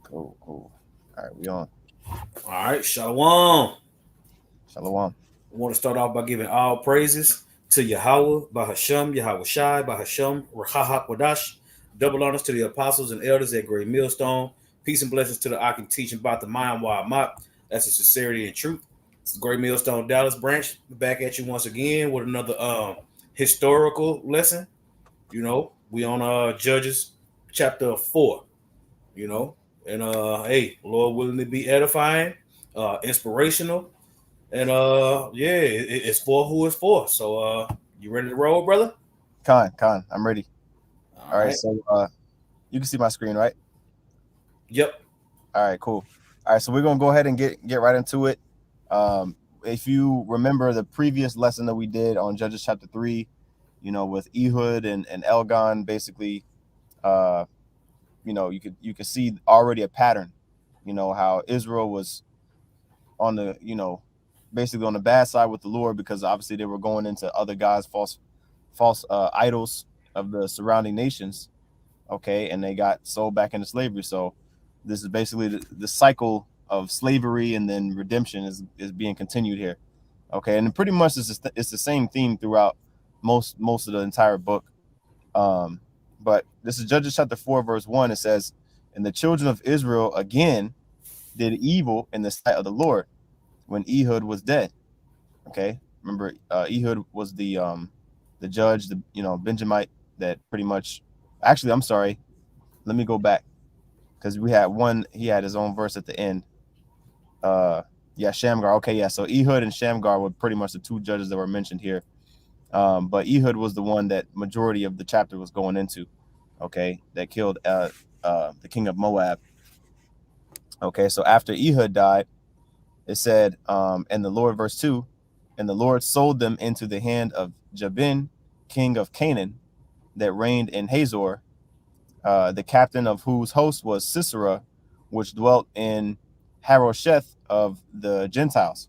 Cool, cool. All right, we on. All right, Shalom. Shalom. I want to start off by giving all praises to Yahawah, by Hashem, Yahawashi, by Hashem, Qadash. Double honors to the apostles and elders at Great Millstone. Peace and blessings to the I can teach about the Mayan That's a sincerity and truth. It's the Great Millstone Dallas branch. Back at you once again with another historical lesson. We on Judges chapter 4. You know, and hey, Lord willing to be edifying, inspirational, and yeah, it's for who it's for. So you ready to roll, brother? Khan, I'm ready. All All right, right. so you can see my screen, right? Yep. All right, cool. All right, so we're gonna go ahead and get right into it. If you remember the previous lesson that we did on Judges chapter 3, with Ehud and Elgon, basically, you could see already a pattern. How Israel was on the basically on the bad side with the Lord, because obviously they were going into other gods, false idols of the surrounding nations. Okay, and they got sold back into slavery. So this is basically the cycle of slavery, and then redemption is being continued here. Okay, and pretty much it's the same theme throughout most of the entire book. But this is Judges chapter 4 verse 1. It says, "And the children of Israel again did evil in the sight of the Lord when Ehud was dead." Okay, remember Ehud was the judge, the Benjamite that pretty much. Actually, I'm sorry. Let me go back, because we had one. He had his own verse at the end. Yeah, Shamgar. Okay, yeah. So Ehud and Shamgar were pretty much the two judges that were mentioned here. But Ehud was the one that majority of the chapter was going into. Okay, that killed the king of Moab. Okay, so after Ehud died, it said, and the Lord, verse 2, "And the Lord sold them into the hand of Jabin, king of Canaan, that reigned in Hazor, the captain of whose host was Sisera, which dwelt in Harosheth of the Gentiles."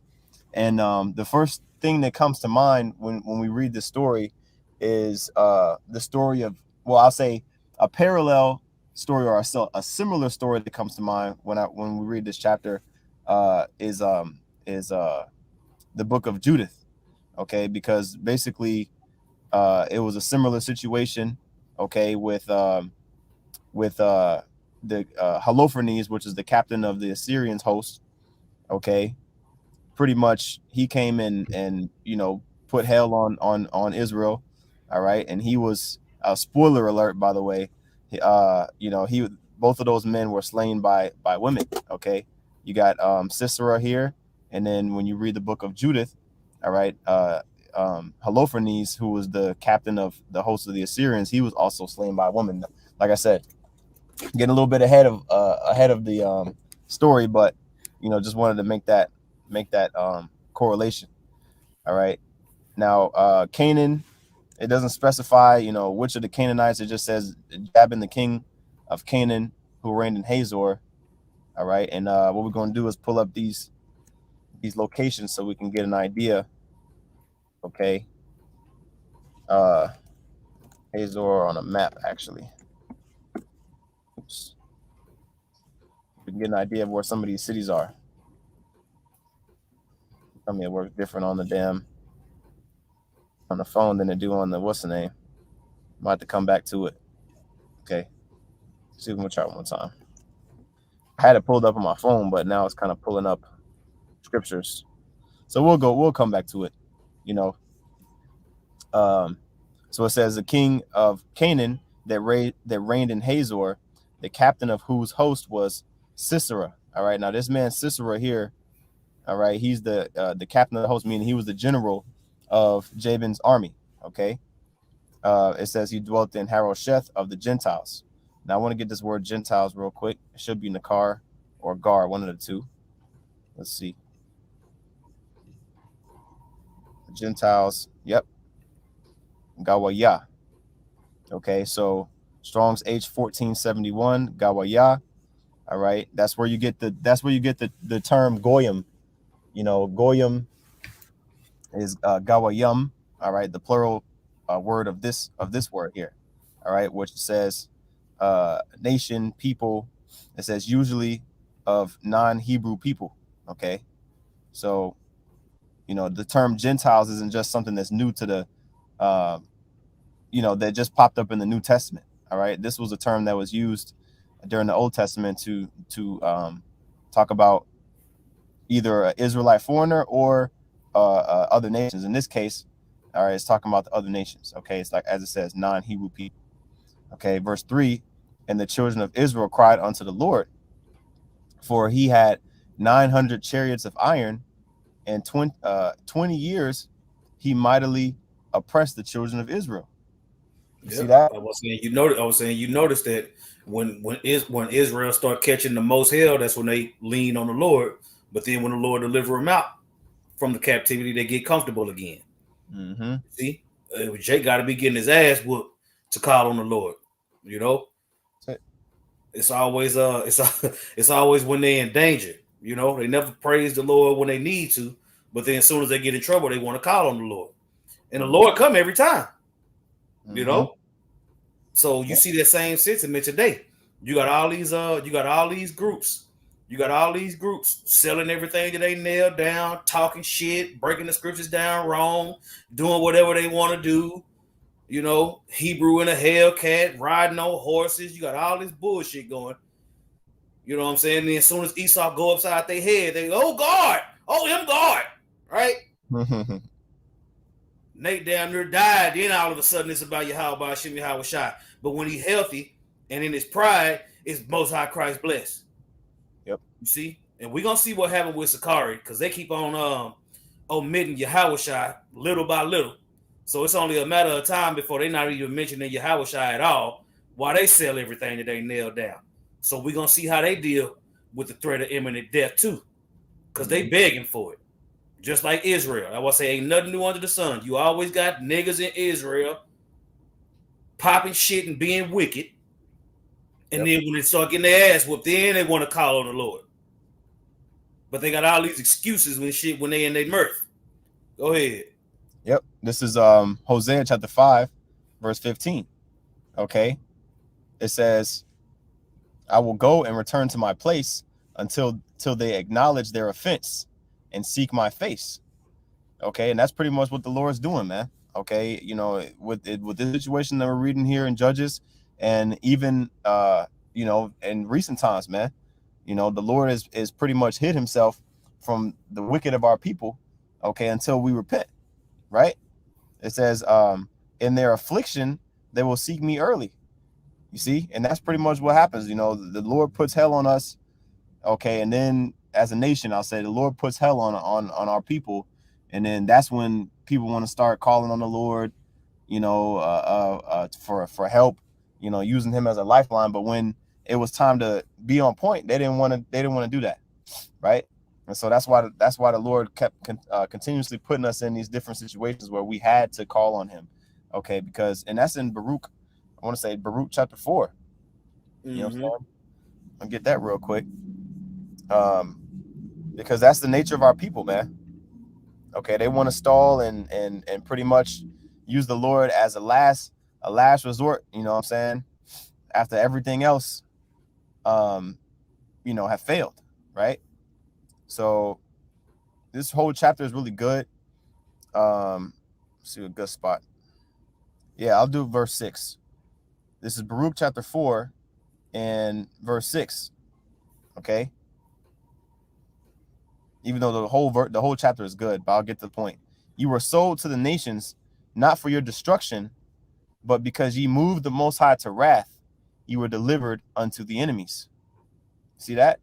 And the first thing that comes to mind when we read this story is the story of, well, I'll say a parallel story, or a similar story that comes to mind when we read this chapter is the book of Judith. Okay, because basically it was a similar situation. Okay, with the Holofernes, which is the captain of the Assyrians host. Okay, pretty much he came in and put hell on Israel. All right, and he was spoiler alert, by the way. He both of those men were slain by women. Okay, you got Sisera here, and then when you read the book of Judith, all right, Holofernes, who was the captain of the host of the Assyrians, he was also slain by a woman. Like I said, getting a little bit ahead of the story, but just wanted to make that correlation. All right, now Canaan, it doesn't specify which of the Canaanites. It just says Jabin, the king of Canaan, who reigned in Hazor. All right, and what we're going to do is pull up these locations so we can get an idea. Okay, Hazor on a map, actually. Oops. We can get an idea of where some of these cities are. I mean, it works different on the phone than it do on the what's the name. Might have to come back to it. Okay, see if we can try one more time. I had it pulled up on my phone, but now it's kind of pulling up scriptures. So we'll come back to it. So it says the king of Canaan that reigned in Hazor, the captain of whose host was Sisera. All right, now this man Sisera here, all right, he's the captain of the host, meaning he was the general of Jabin's army. Okay, it says he dwelt in Harosheth of the Gentiles. Now I want to get this word Gentiles real quick. It should be Nakar or Gar, one of the two. Let's see. Gentiles. Yep. Gawaya. Okay, so Strong's H1471, Gawaya. All right, that's where you get the term Goyim. Goyim is Gawayum. All right, the plural word of this word here. All right, which says nation, people, It says usually of non-Hebrew people. Okay, so the term Gentiles isn't just something that's new to the that just popped up in the New Testament. All right, this was a term that was used during the Old Testament to talk about either an Israelite foreigner or other nations. In this case, all right, it's talking about the other nations. Okay, it's like, as it says, non-Hebrew people. Okay, verse 3, and the children of Israel cried unto the Lord, for he had 900 chariots of iron, and 20 years he mightily oppressed the children of Israel. You see that? I was saying you noticed that when Israel start catching the most hell, that's when they lean on the Lord. But then when the Lord deliver them out from the captivity, they get comfortable again. See, Jake got to be getting his ass whooped to call on the Lord. It's always it's always when they're in danger. They never praise the Lord when they need to, but then as soon as they get in trouble, they want to call on the Lord, and the Lord come every time. So you see that same sentiment today. You got all these groups. You got all these groups selling everything that they nailed down, talking shit, breaking the scriptures down wrong, doing whatever they want to do. Hebrew in a Hellcat, riding on horses. You got all this bullshit going. You know what I'm saying? And then as soon as Esau go upside their head, they go, oh God, oh him God, right? Nate down there died. Then all of a sudden it's about Yahawah, Yahawashi. But when he's healthy and in his pride, it's Most High Christ blessed. Yep. You see? And we're going to see what happened with Sakari, because they keep on omitting Yahawashi little by little. So it's only a matter of time before they're not even mentioning Yahawashi at all, while they sell everything that they nailed down. So we're going to see how they deal with the threat of imminent death too, because they begging for it. Just like Israel. I want to say ain't nothing new under the sun. You always got niggas in Israel popping shit and being wicked. And then when they start getting their ass whooped, then they want to call on the Lord. But they got all these excuses when they in their mirth. Go ahead. Yep. This is Hosea chapter 5, verse 15. Okay. It says, I will go and return to my place until they acknowledge their offense and seek my face. Okay, and that's pretty much what the Lord's doing, man. Okay, with this situation that we're reading here in Judges, and even in recent times, man, the Lord is pretty much hid himself from the wicked of our people, okay, until we repent, right? It says, in their affliction they will seek me early. You see, and that's pretty much what happens. The Lord puts hell on us, okay, and then as a nation, I'll say the Lord puts hell on our people, and then that's when people want to start calling on the Lord, for help, using him as a lifeline. But when it was time to be on point, they didn't want to do that, right? And so that's why the Lord kept continuously putting us in these different situations where we had to call on him, okay? And that's in Baruch. I want to say Baruch chapter 4. You know what I'm saying? I'll get that real quick. Because that's the nature of our people, man. Okay, they want to stall and pretty much use the Lord as a last resort, you know what I'm saying? After everything else have failed, right? So this whole chapter is really good. Let's see a good spot. Yeah, I'll do verse 6. This is Baruch chapter 4 and verse 6. Okay. Even though the whole chapter is good, but I'll get to the point. You were sold to the nations, not for your destruction, but because ye moved the Most High to wrath, you were delivered unto the enemies. See that?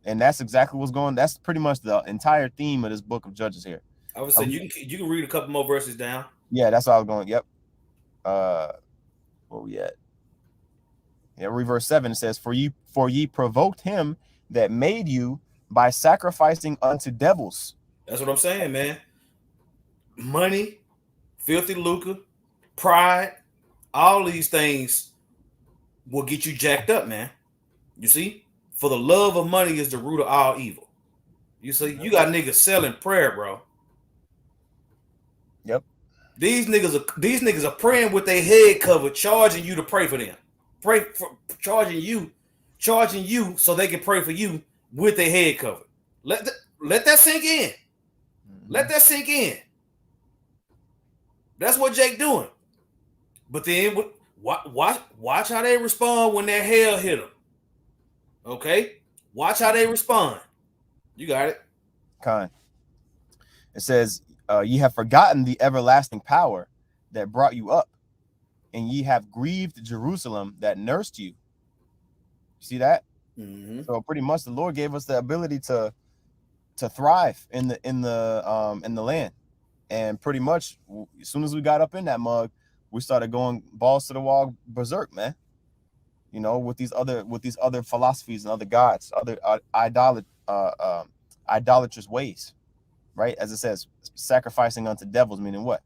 And that's exactly what's going. That's pretty much the entire theme of this book of Judges here. I was saying you can read a couple more verses down. Yeah, that's what I was going. Yep. Where we at? Yeah, read verse 7. It says, For ye provoked him that made you by sacrificing unto devils. That's what I'm saying, man. Money, filthy lucre, pride, all these things will get you jacked up, man. You see? For the love of money is the root of all evil. You see, you got niggas selling prayer, bro. Yep. These niggas are praying with their head covered, charging you to pray for them. Charging you charging you so they can pray for you with their head covered. Let that sink in. Let that sink in. That's what Jake doing. But then watch how they respond when that hell hit them. Okay? Watch how they respond. You got it. Con. It says, ye have forgotten the everlasting power that brought you up, and ye have grieved Jerusalem that nursed you. See that? Mm-hmm. So pretty much the Lord gave us the ability to thrive in the land. And pretty much as soon as we got up in that mug, we started going balls to the wall berserk, man. You know, with these other philosophies and other gods, other idolatrous ways, right? As it says, sacrificing unto devils, meaning what?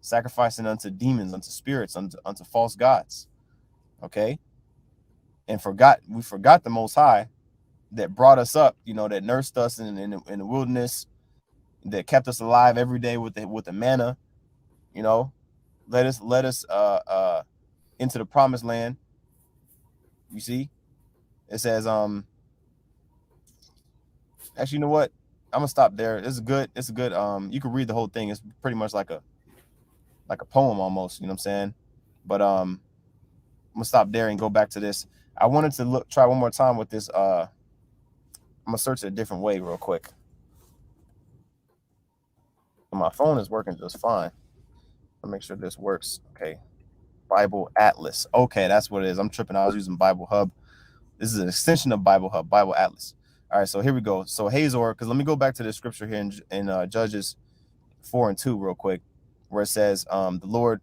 Sacrificing unto demons, unto spirits, unto false gods. Okay. And we forgot the Most High that brought us up, you know, that nursed us in the wilderness, that kept us alive every day with the manna, you know, led us into the promised land. You see, it says, actually, you know what? I'm gonna stop there. It's a good, you can read the whole thing. It's pretty much like a poem almost, you know what I'm saying? But I'm gonna stop there and go back to this. I wanted to try one more time with this. I'm gonna search it a different way real quick. My phone is working just fine. I'll make sure this works. Okay. Bible Atlas. Okay, that's what it is. I'm tripping. I was using Bible Hub. This is an extension of Bible Hub, Bible Atlas. All right, so here we go. So Hazor, because let me go back to the scripture here in Judges 4:2 real quick, where it says, the Lord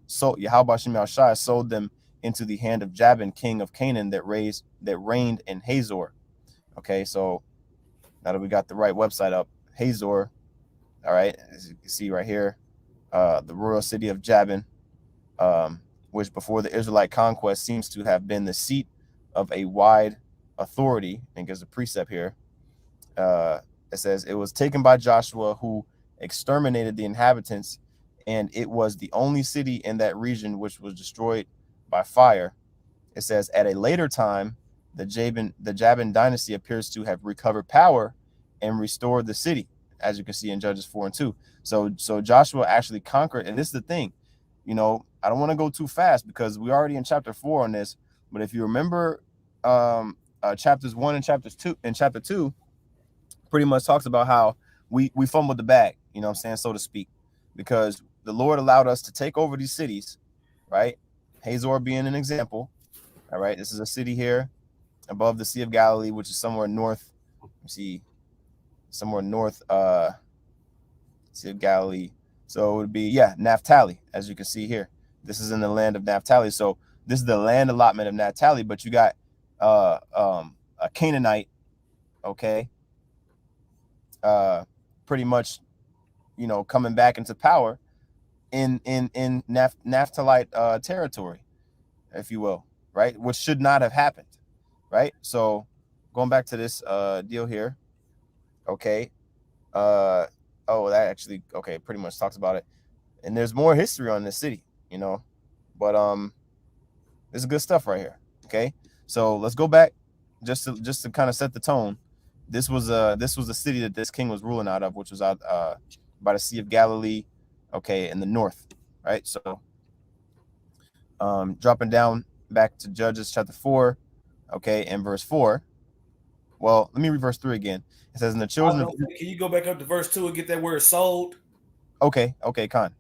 sold Yahawah sold them into the hand of Jabin, king of Canaan, that reigned in Hazor. Okay, so now that we got the right website up, Hazor, all right, as you can see right here, the royal city of Jabin, which before the Israelite conquest seems to have been the seat of a wide authority. And gives a precept here. It says it was taken by Joshua, who exterminated the inhabitants, and it was the only city in that region which was destroyed by fire. It says at a later time, the Jabin dynasty appears to have recovered power and restored the city, as you can see in Judges 4:2. So Joshua actually conquered, and this is the thing, you know, I don't want to go too fast because we're already in chapter 4 on this, but if you remember, chapters 1 and chapter 2 pretty much talks about how we fumbled the bag, you know what I'm saying, so to speak, because the Lord allowed us to take over these cities, right? Hazor being an example. All right, this is a city here above the Sea of Galilee, which is somewhere north. Somewhere north, Sea of Galilee. So it would be, yeah, Naphtali, as you can see here. This is in the land of Naphtali. So this is the land allotment of Naphtali, but you got a Canaanite, okay, pretty much, you know, coming back into power in Naphthalite territory, if you will, right? Which should not have happened, right? So going back to this deal here, okay, oh, that actually, okay, pretty much talks about it, and there's more history on this city, you know, but this is good stuff right here. Okay, so let's go back just to kind of set the tone. This was a city that this king was ruling out of, which was out by the Sea of Galilee, okay, in the north, right? So dropping down back to Judges chapter 4, okay, and verse 4. Well, let me read verse 3 again. It says, in the children of... Can you go back up to verse 2 and get that word sold? Okay, Con.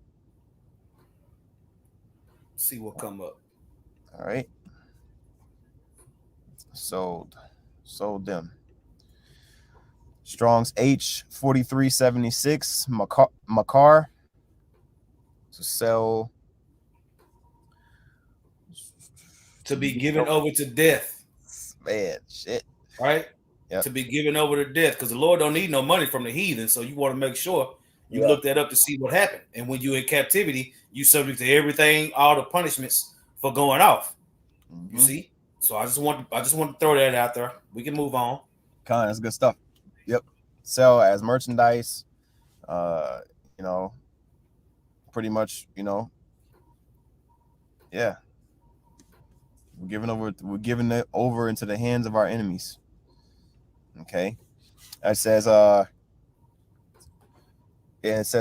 See what come up. All right. Sold them. Strong's H 4376 Makar to sell, to be given over to death. Man, shit. Right? Yep. To be given over to death, because the Lord don't need no money from the heathen. So you want to make sure you look that up to see what happened. And when you're in captivity, you subject to everything, all the punishments for going off. You see? So I just want to throw that out there. We can move on. Con, that's good stuff. Yep. Sell as merchandise, you know, pretty much, you know, yeah. We're giving it over into the hands of our enemies. Okay. It says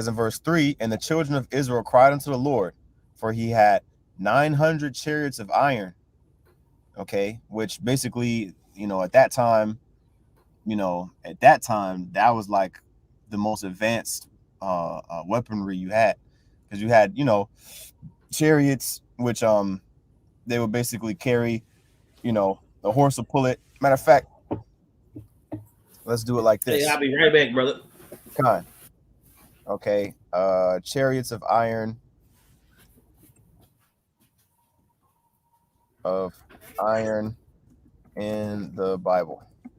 in verse 3, and the children of Israel cried unto the Lord, for he had 900 chariots of iron. Okay, which basically, at that time, that was like the most advanced weaponry you had, because you had, chariots, which they would basically carry, the horse will pull it. Matter of fact, let's do it like this. Hey, I'll be right back, brother. Con. Okay, chariots of iron in the Bible. You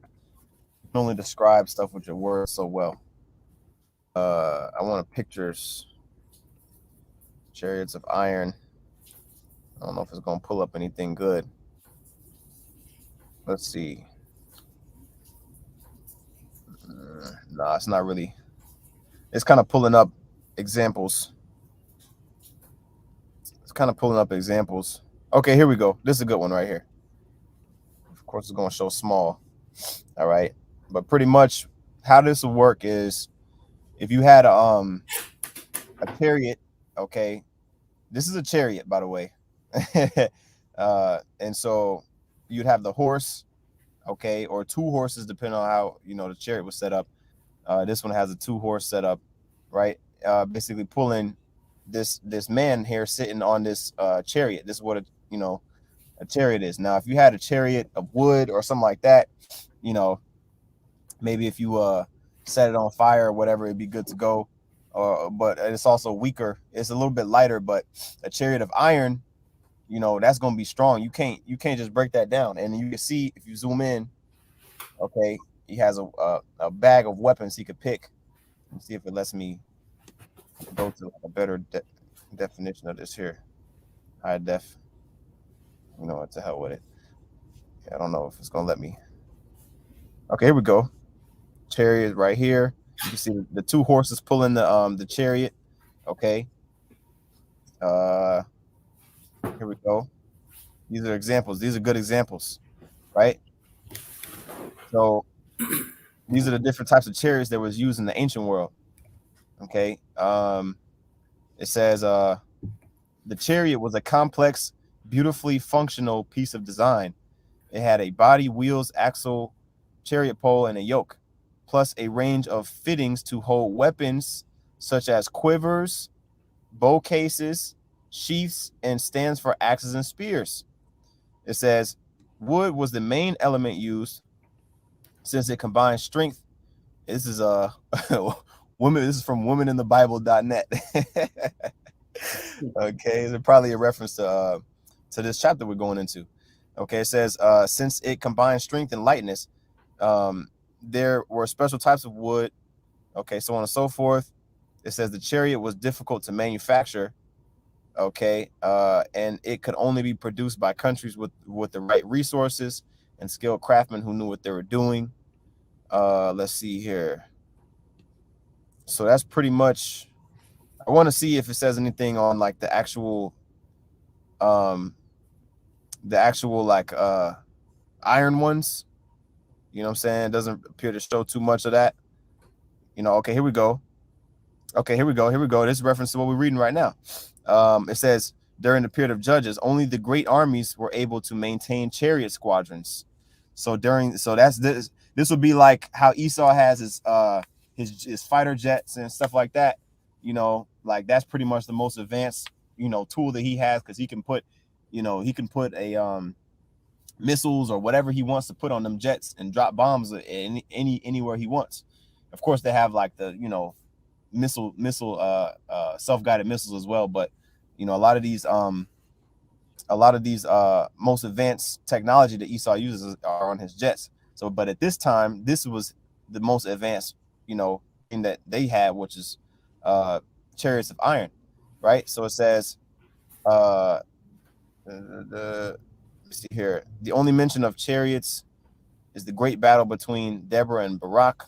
can only describe stuff with your words so well. I want pictures. Chariots of iron. I don't know if it's gonna pull up anything good. Let's see. Nah, it's not really. It's kind of pulling up examples. Okay, here we go. This is a good one right here. Of course, it's going to show small. All right. But pretty much how this will work is if you had a chariot, okay. This is a chariot, by the way. And so you'd have the horse, okay, or two horses, depending on how, the chariot was set up. This one has a 2-horse setup, right? Basically pulling this man here sitting on this chariot. This is what a chariot is. Now, if you had a chariot of wood or something like that, maybe if you set it on fire or whatever, it'd be good to go. But it's also weaker. It's a little bit lighter, but a chariot of iron, that's going to be strong. You can't just break that down. And you can see if you zoom in, okay, he has a bag of weapons he could pick. Let's see if it lets me go to a better definition of this here. High def. What the hell with it? I don't know if it's gonna let me. Okay, here we go. Chariot right here. You can see the 2 horses pulling the chariot. Okay. Here we go. These are examples. These are good examples, right? So these are the different types of chariots that was used in the ancient world. Okay. It says the chariot was a complex, beautifully functional piece of design. It had a body, wheels, axle, chariot pole, and a yoke, plus a range of fittings to hold weapons such as quivers, bow cases, sheaths, and stands for axes and spears. It says wood was the main element used since it combined strength. This is women. This is from womeninthebible.net. Okay, it's probably a reference to this chapter we're going into. Okay, it says since it combined strength and lightness, there were special types of wood. Okay, so on and so forth. It says the chariot was difficult to manufacture. Okay, and it could only be produced by countries with the right resources and skilled craftsmen who knew what they were doing. Let's see here. So that's pretty much. I want to see if it says anything on like the actual like iron ones. You know what I'm saying? It doesn't appear to show too much of that. Okay, here we go. Okay, here we go. This is reference to what we're reading right now. It says during the period of Judges, only the great armies were able to maintain chariot squadrons. So that's this would be like how Esau has his fighter jets and stuff like that. Like that's pretty much the most advanced tool that he has, because he can put a missiles or whatever he wants to put on them jets and drop bombs anywhere he wants. Of course, they have like the missile self-guided missiles as well, but a lot of these most advanced technology that Esau uses are on his jets. So but at this time, this was the most advanced thing that they had, which is chariots of iron, right? So it says let's see here, the only mention of chariots is the great battle between Deborah and Barak.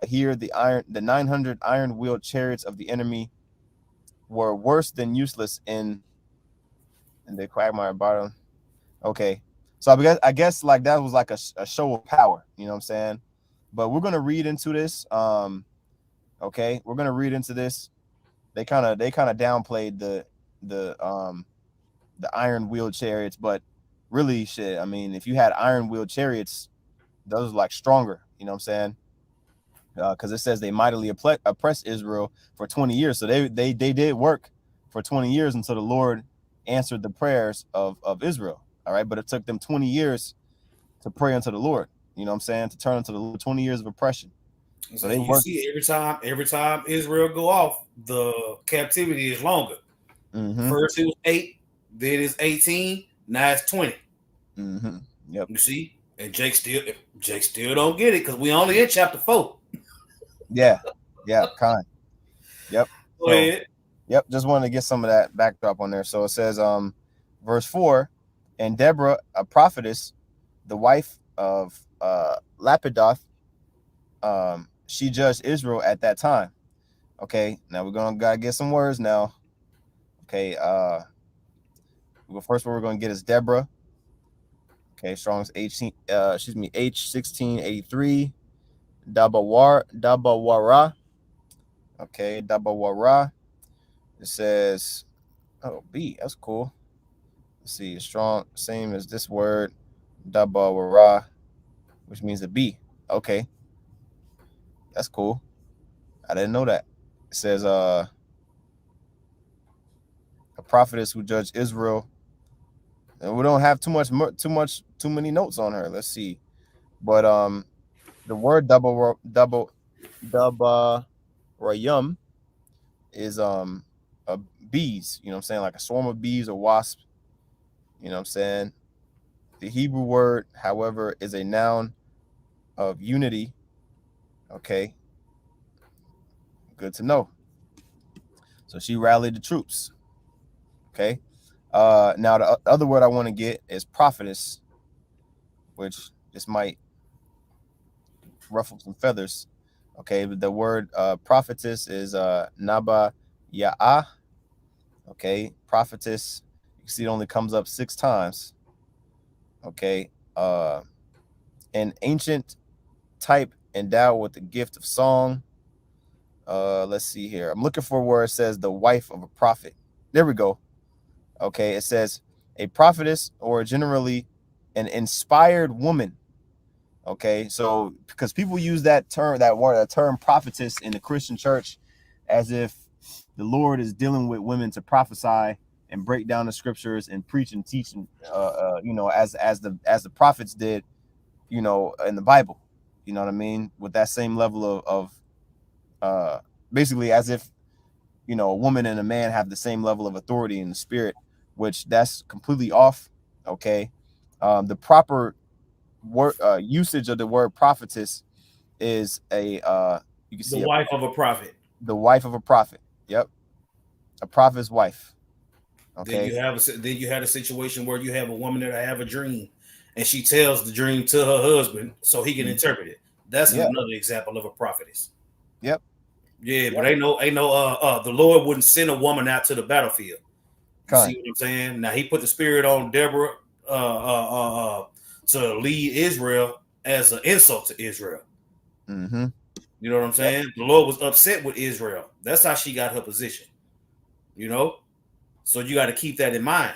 Here the 900 iron-wheeled chariots of the enemy were worse than useless in the quagmire bottom. Okay. So I guess like that was like a show of power, you know what I'm saying? But we're gonna read into this. Okay, we're gonna read into this. They kind of downplayed the iron wheel chariots, but really shit. I mean, if you had iron wheel chariots, those are like stronger, you know what I'm saying? Because it says they mightily oppressed Israel for 20 years. So they did work for 20 years until the Lord answered the prayers of Israel. All right, but it took them 20 years to pray unto the Lord. You know what I'm saying? To turn unto the Lord, 20 years of oppression. So they you worked. see, every time Israel go off, the captivity is longer. First it was 8, then it's 18, now it's 20. Yep. You see, and Jake still don't get it because we only in chapter 4. Yeah, kind. Yep. Go ahead. Yep, just wanted to get some of that backdrop on there. So it says, verse 4, and Deborah, a prophetess, the wife of Lapidoth, she judged Israel at that time. Okay, now we're gotta get some words now. Okay, first one we're gonna get is Deborah. Okay, Strong's H1683, Dabawara. Okay, Dabawara. It says, oh, B, that's cool. Let's see, strong, same as this word, Dabawara, which means a B. Okay, that's cool. I didn't know that. It says, a prophetess who judged Israel. And we don't have too many notes on her. Let's see, but the word Dabarayum is bees. You know what I'm saying, like a swarm of bees or wasps. You know what I'm saying. The Hebrew word, however, is a noun of unity. Okay, good to know. So she rallied the troops. Okay. Now the other word I want to get is prophetess, which this might ruffle some feathers. Okay, but the word prophetess is Naba Ya'ah. Okay, prophetess. You see, it only comes up 6 times. Okay, an ancient type endowed with the gift of song. Let's see here. I'm looking for where it says the wife of a prophet. There we go. Okay, it says a prophetess, or generally an inspired woman. Okay, so because people use that term prophetess in the Christian church as if the Lord is dealing with women to prophesy and break down the scriptures and preach and teach, you know, as the prophets did, you know, in the Bible. You know what I mean? With that same level of basically as if, you know, a woman and a man have the same level of authority in the spirit, which that's completely off. Okay, the proper word usage of the word prophetess is a you can see the wife of a prophet. The wife of a prophet. Yep, a prophet's wife. Okay. Then you have a situation where you have a woman that have a dream, and she tells the dream to her husband so he can interpret it. That's another example of a prophetess. Yep. Yeah, but ain't no the Lord wouldn't send a woman out to the battlefield. You see what I'm saying? Now he put the spirit on Deborah to lead Israel as an insult to Israel. You know what I'm saying? The Lord was upset with Israel. That's how she got her position. You know, so you got to keep that in mind.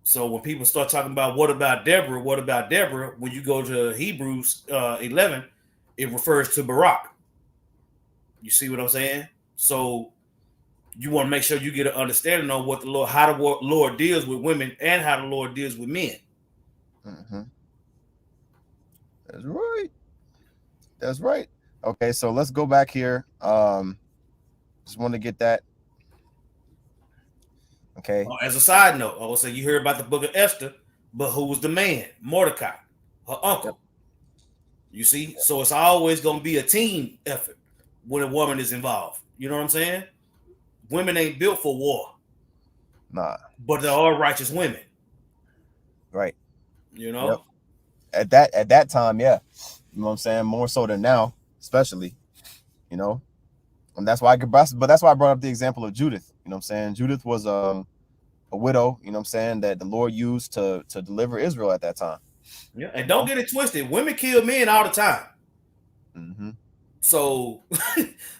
So when people start talking about what about Deborah, when you go to Hebrews 11, it refers to Barak. You see what I'm saying? So you want to make sure you get an understanding on what how the Lord deals with women and how the Lord deals with men. That's right. That's right. Okay, so let's go back here. Just want to get that. Okay. As a side note, I will say you hear about the book of Esther, but who was the man? Mordecai, her uncle. You see? So it's always going to be a team effort when a woman is involved. You know what I'm saying? Women ain't built for war. Nah. But they're all righteous women. Right. You know? At that time, yeah. You know what I'm saying? More so than now, especially. You know? And that's why I brought up the example of Judith. You know what I'm saying? Judith was widow, you know what I'm saying, that the Lord used to deliver Israel at that time. Yeah, and don't get it twisted. Women kill men all the time. Mm-hmm. So,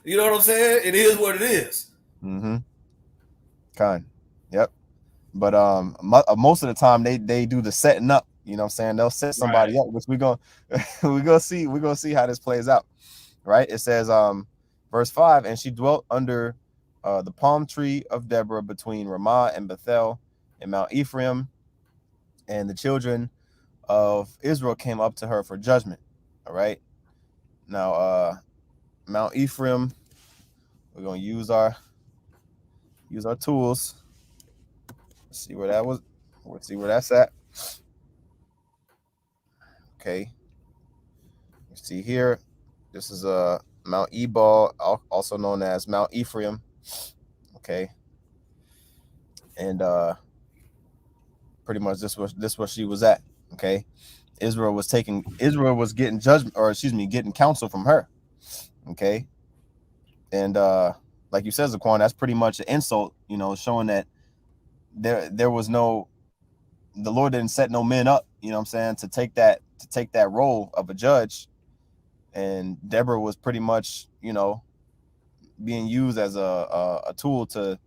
you know what I'm saying? It is what it is. Mm-hmm. Kind. Yep. But most of the time they do the setting up. You know what I'm saying? They'll set somebody up, which we're gonna see how this plays out. Right? It says verse 5, and she dwelt under the palm tree of Deborah between Ramah and Bethel and Mount Ephraim, and the children of Israel came up to her for judgment. All right. Now Mount Ephraim, we're gonna use our tools. Let's see where that was. Let's see where that's at. Okay. You see here, this is Mount Ebal, also known as Mount Ephraim. Okay. And pretty much this where she was at. Okay. Israel was getting judgment, or excuse me, getting counsel from her. Okay. And like you said, Zaquan, that's pretty much an insult, you know, showing that there was no, the Lord didn't set no men up, you know what I'm saying, to take that role of a judge. And Deborah was pretty much, you know, being used as a tool to,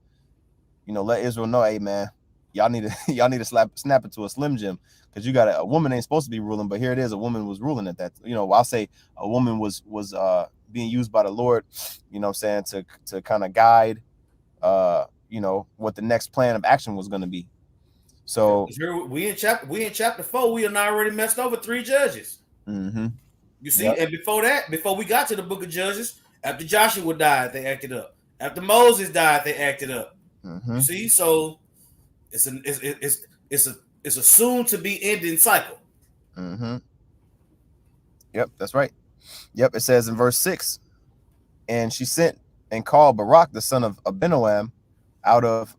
you know, let Israel know, hey man, y'all need to snap it to a Slim Jim, because you got a woman ain't supposed to be ruling, but here it is, a woman was ruling at that. You know, I'll say a woman was being used by the Lord, you know what I'm saying, to kind of guide you know, what the next plan of action was going to be. So we in chapter 4, we are already messed over 3 judges. Mm-hmm. You see, yep. And before we got to the book of Judges, after Joshua died, they acted up. After Moses died, they acted up. Mm-hmm. You see, so it's a soon to be ending cycle. Mm-hmm. Yep, that's right. Yep, it says in verse 6, and she sent and called Barak the son of Abinoam out of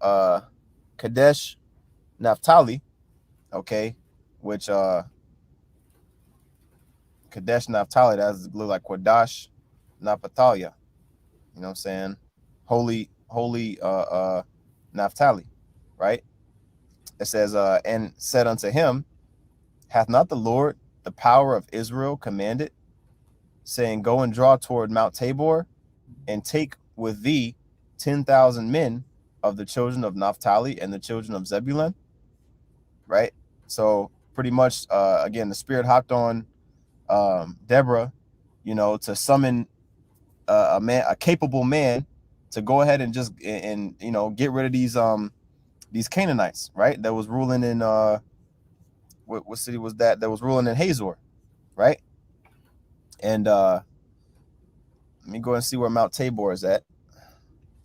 Qadash Naphtali, okay, which Qadash Naphtali, that's look like Qadash Naphtali, you know what I'm saying, holy Naphtali, right? It says and said unto him, hath not the Lord the power of Israel commanded, saying, go and draw toward Mount Tabor, and take with thee 10,000 men of the children of Naphtali and the children of Zebulun, right? So pretty much, again, the Spirit hopped on Deborah, you know, to summon a capable man to go ahead and just you know, get rid of these Canaanites, right? That was ruling in what city was that was ruling in Hazor, right? And let me go and see where Mount Tabor is at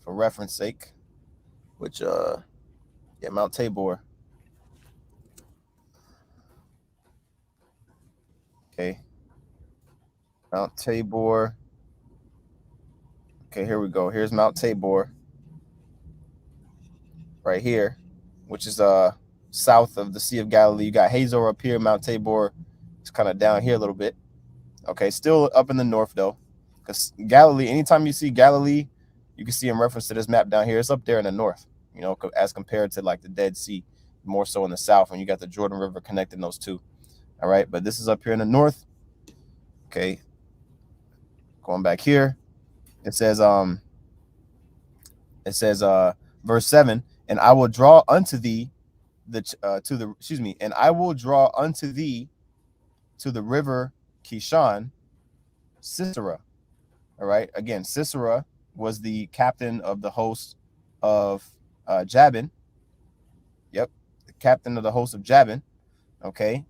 for reference sake, which yeah, Mount Tabor. Okay, Mount Tabor. Okay, here we go. Here's Mount Tabor right here, which is south of the Sea of Galilee. You got Hazor up here. Mount Tabor is kind of down here a little bit. Okay, still up in the north though, because Galilee, anytime you see Galilee, you can see in reference to this map down here, it's up there in the north, you know, as compared to like the Dead Sea, more so in the south, when you got the Jordan River connecting those two. All right, but this is up here in the north. Okay, going back here, it says verse 7, and I will draw unto thee and I will draw unto thee to the river Kishon Sisera. All right, again, Sisera was the captain of the host of Jabin. Yep, the captain of the host of Jabin. Okay,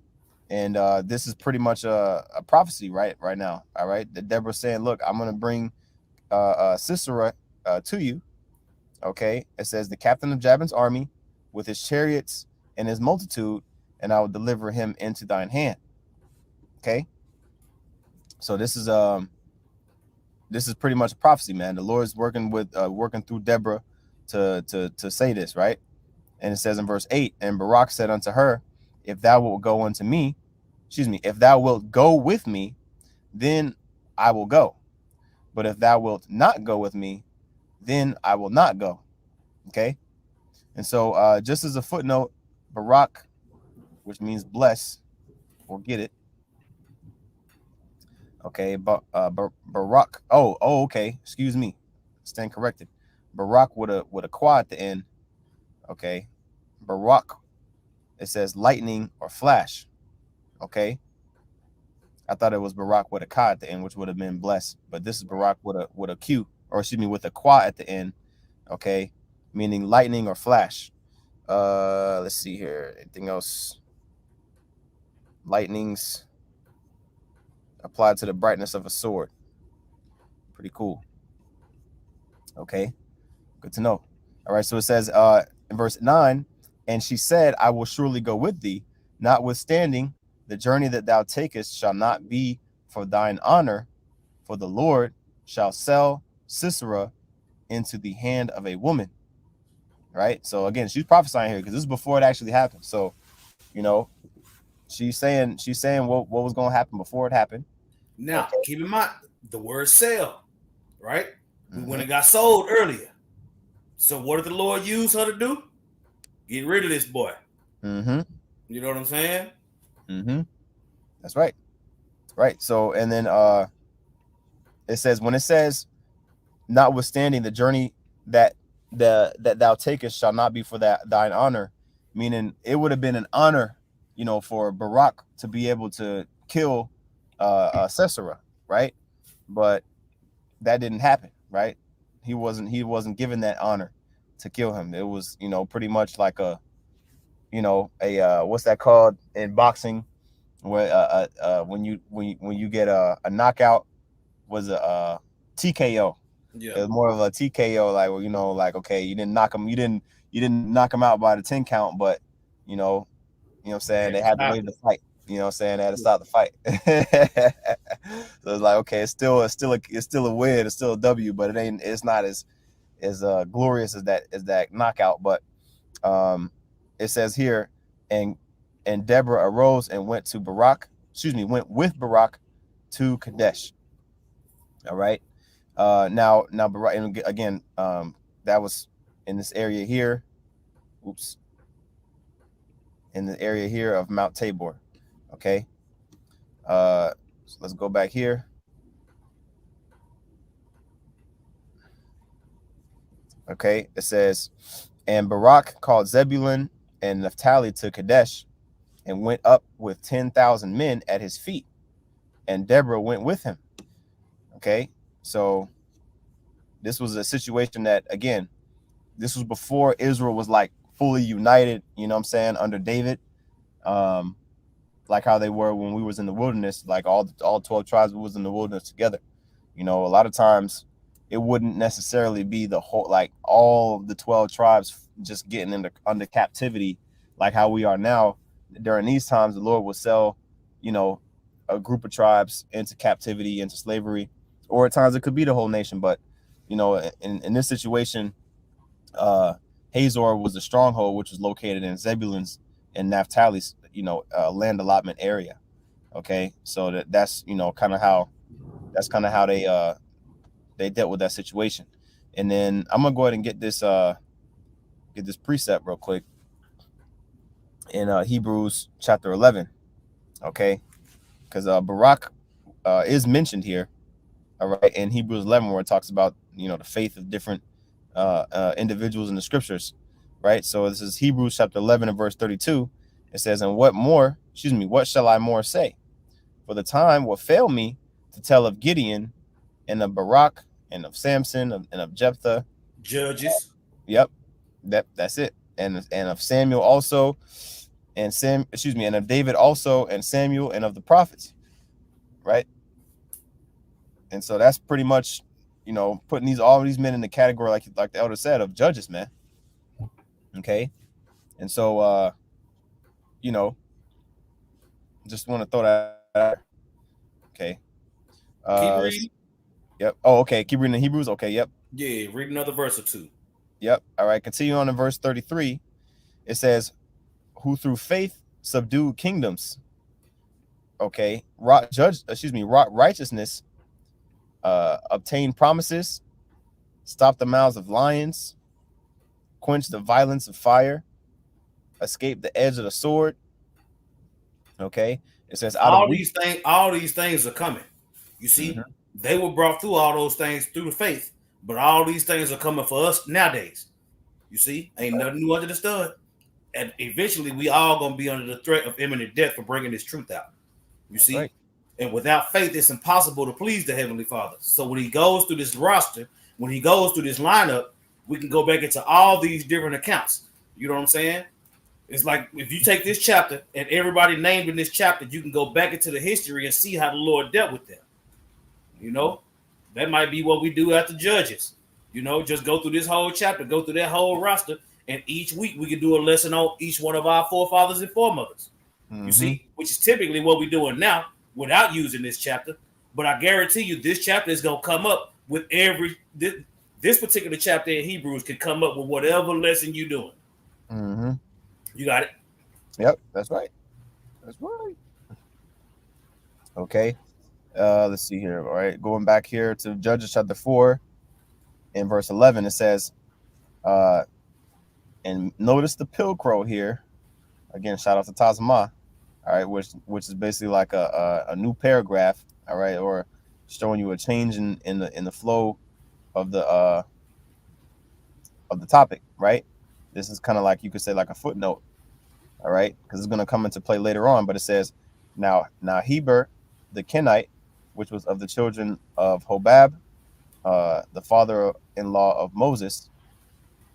and this is pretty much a prophecy right now. All right, that Deborah's saying, look, I'm going to bring Sisera to you. Okay, it says the captain of Jabin's army with his chariots and his multitude, and I will deliver him into thine hand. Okay, so this is pretty much a prophecy, man. The Lord is working through Deborah to say this, right? And it says in verse 8, and Barak said unto her, if thou wilt go unto me, if thou wilt go with me, then I will go. But if thou wilt not go with me, then I will not go. Okay. And so just as a footnote, Barak, which means bless or get it. Okay, but Barak. Oh, okay. Excuse me. Stand corrected. Barak with a qua at the end. Okay. Barak. It says lightning or flash. Okay. I thought it was Barak with a ka at the end, which would have been blessed. But this is Barak with a q, or excuse me, with a qua at the end. Okay, meaning lightning or flash. Let's see here. Anything else? Lightnings applied to the brightness of a sword. Pretty cool. Okay, good to know. All right, so it says in verse 9, and she said, I will surely go with thee, notwithstanding the journey that thou takest shall not be for thine honor, for the Lord shall sell Sisera into the hand of a woman. Right? So again, she's prophesying here because this is before it actually happened. So, you know, she's saying what was going to happen before it happened. Now, keep in mind the word sell, right? When it got sold earlier. So what did the Lord use her to do? Get rid of this boy. You know what I'm saying? That's right. Right. So, and then it says, when it says, notwithstanding the journey that thou takest shall not be for thine honor, meaning it would have been an honor, you know, for Barak to be able to kill Sisera, right? But that didn't happen, right? He wasn't given that honor to kill him. It was, you know, pretty much like a, you know, a what's that called in boxing, where when you get a knockout, was a TKO. Yeah, it was more of a TKO, like, well, you know, like, okay, you didn't knock him out by the 10 count, but you know what I'm saying, they had to wait the fight. You know what I'm saying, they had to stop the fight. So it's like, okay, it's still a win, it's still a W, but it's not as glorious as that knockout. But it says here, and Deborah arose and went with Barak to Qadash. All right. Now Barak, and again, that was in this area here. Oops. In the area here of Mount Tabor. Okay. So let's go back here. Okay. It says, and Barak called Zebulun and Naphtali to Qadash and went up with 10,000 men at his feet, and Deborah went with him. Okay. So this was a situation that, again, this was before Israel was like fully united, you know what I'm saying, under David. Like how they were when we was in the wilderness, like all 12 tribes was in the wilderness together. You know, a lot of times it wouldn't necessarily be the whole, like all of the 12 tribes just getting under captivity like how we are now. During these times, the Lord will sell, you know, a group of tribes into captivity, into slavery, or at times it could be the whole nation. But, you know, in this situation, Hazor was the stronghold, which was located in Zebulun's and Naphtali's, you know, land allotment area. Okay, so that's you know kind of how they dealt with that situation. And then I'm gonna go ahead and get this precept real quick in Hebrews chapter 11. Okay, because Barak is mentioned here. All right, in Hebrews 11, where it talks about, you know, the faith of different individuals in the scriptures, right? So this is Hebrews chapter 11 and verse 32. It says, and what shall I more say? For the time will fail me to tell of Gideon and of Barak and of Samson and of Jephthah. Judges. Yep, that's it. And of Samuel also, and of David also, and Samuel, and of the prophets, right? And so that's pretty much, you know, putting all these men in the category, like the elder said, of judges, man. Okay, and so you know, just want to throw that out. Okay. Keep reading. Yep. Oh, okay. Keep reading the Hebrews. Okay. Yep. Yeah, read another verse or two. Yep. All right. Continue on in verse 33. It says, who through faith subdued kingdoms. Okay. Wrought righteousness, obtained promises, stopped the mouths of lions, quench the violence of fire, escape the edge of the sword. Okay, it says all these things are coming. You see, Mm-hmm. they were brought through all those things through the faith, but all these things are coming for us nowadays. You see, ain't nothing new under the sun. And eventually, we all gonna be under the threat of imminent death for bringing this truth out. You see, Right. And without faith, it's impossible to please the Heavenly Father. So when he goes through this roster, when he goes through this lineup, we can go back into all these different accounts. You know what I'm saying? It's like if you take this chapter and everybody named in this chapter, you can go back into the history and see how the Lord dealt with them. You know, that might be what we do after Judges. You know, just go through this whole chapter, go through that whole roster, and each week we can do a lesson on each one of our forefathers and foremothers. Mm-hmm. You see, which is typically what we're doing now without using this chapter. But I guarantee you, this chapter is gonna come up with this particular chapter in Hebrews can come up with whatever lesson you're doing. Mm-hmm. You got it? Yep, that's right. That's right. Okay. Let's see here. All right, going back here to Judges chapter 4 in verse 11, it says, and notice the pill crow here. Again, shout out to Tazama. All right, which is basically like a new paragraph. All right, or showing you a change in the flow of the topic. Right. This is kind of like, you could say, like a footnote. All right, because it's going to come into play later on. But it says, now Heber the Kenite, which was of the children of Hobab, the father-in-law of Moses,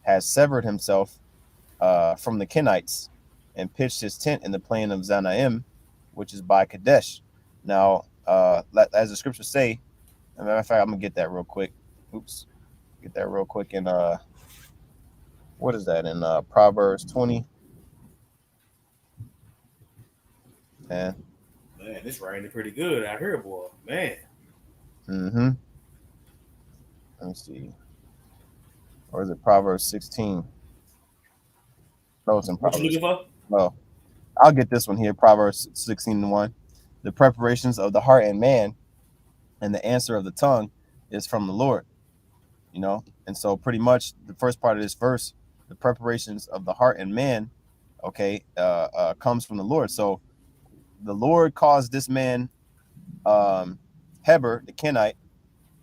has severed himself from the Kenites and pitched his tent in the plain of Zanaim, which is by Qadash. Now, as the scriptures say, as a matter of fact, I'm gonna get that real quick. Oops, get that real quick in what is that in Proverbs 20? Man, this raining pretty good out here, boy. Man. Mm-hmm. Let me see. Or is it Proverbs 16? No, it's in Proverbs. What you looking for? No, I'll get this one here. Proverbs 16:1. The preparations of the heart and man, and the answer of the tongue is from the Lord. You know, and so pretty much the first part of this verse, the preparations of the heart and man, okay, comes from the Lord. So the Lord caused this man, Heber the Kenite,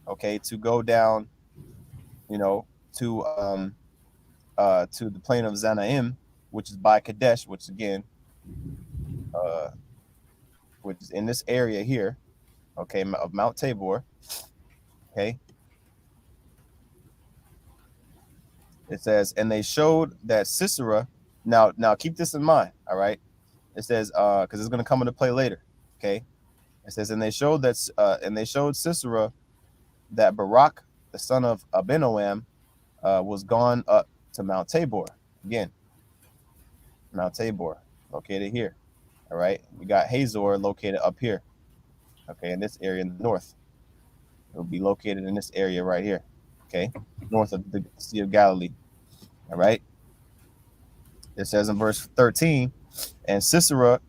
okay, to go down, you know, to the plain of Zanaim, which is by Qadash, which again, which is in this area here, okay, of Mount Tabor, okay. It says, and they showed that Sisera. Now keep this in mind, all right. It says, because it's going to come into play later, okay. It says, and they showed Sisera that Barak, the son of Abinoam, was gone up to Mount Tabor. Again, Mount Tabor, located here. All right. We got Hazor located up here. Okay, in this area in the north. It will be located in this area right here. Okay, north of the Sea of Galilee. All right. It says in verse 13, and Sisera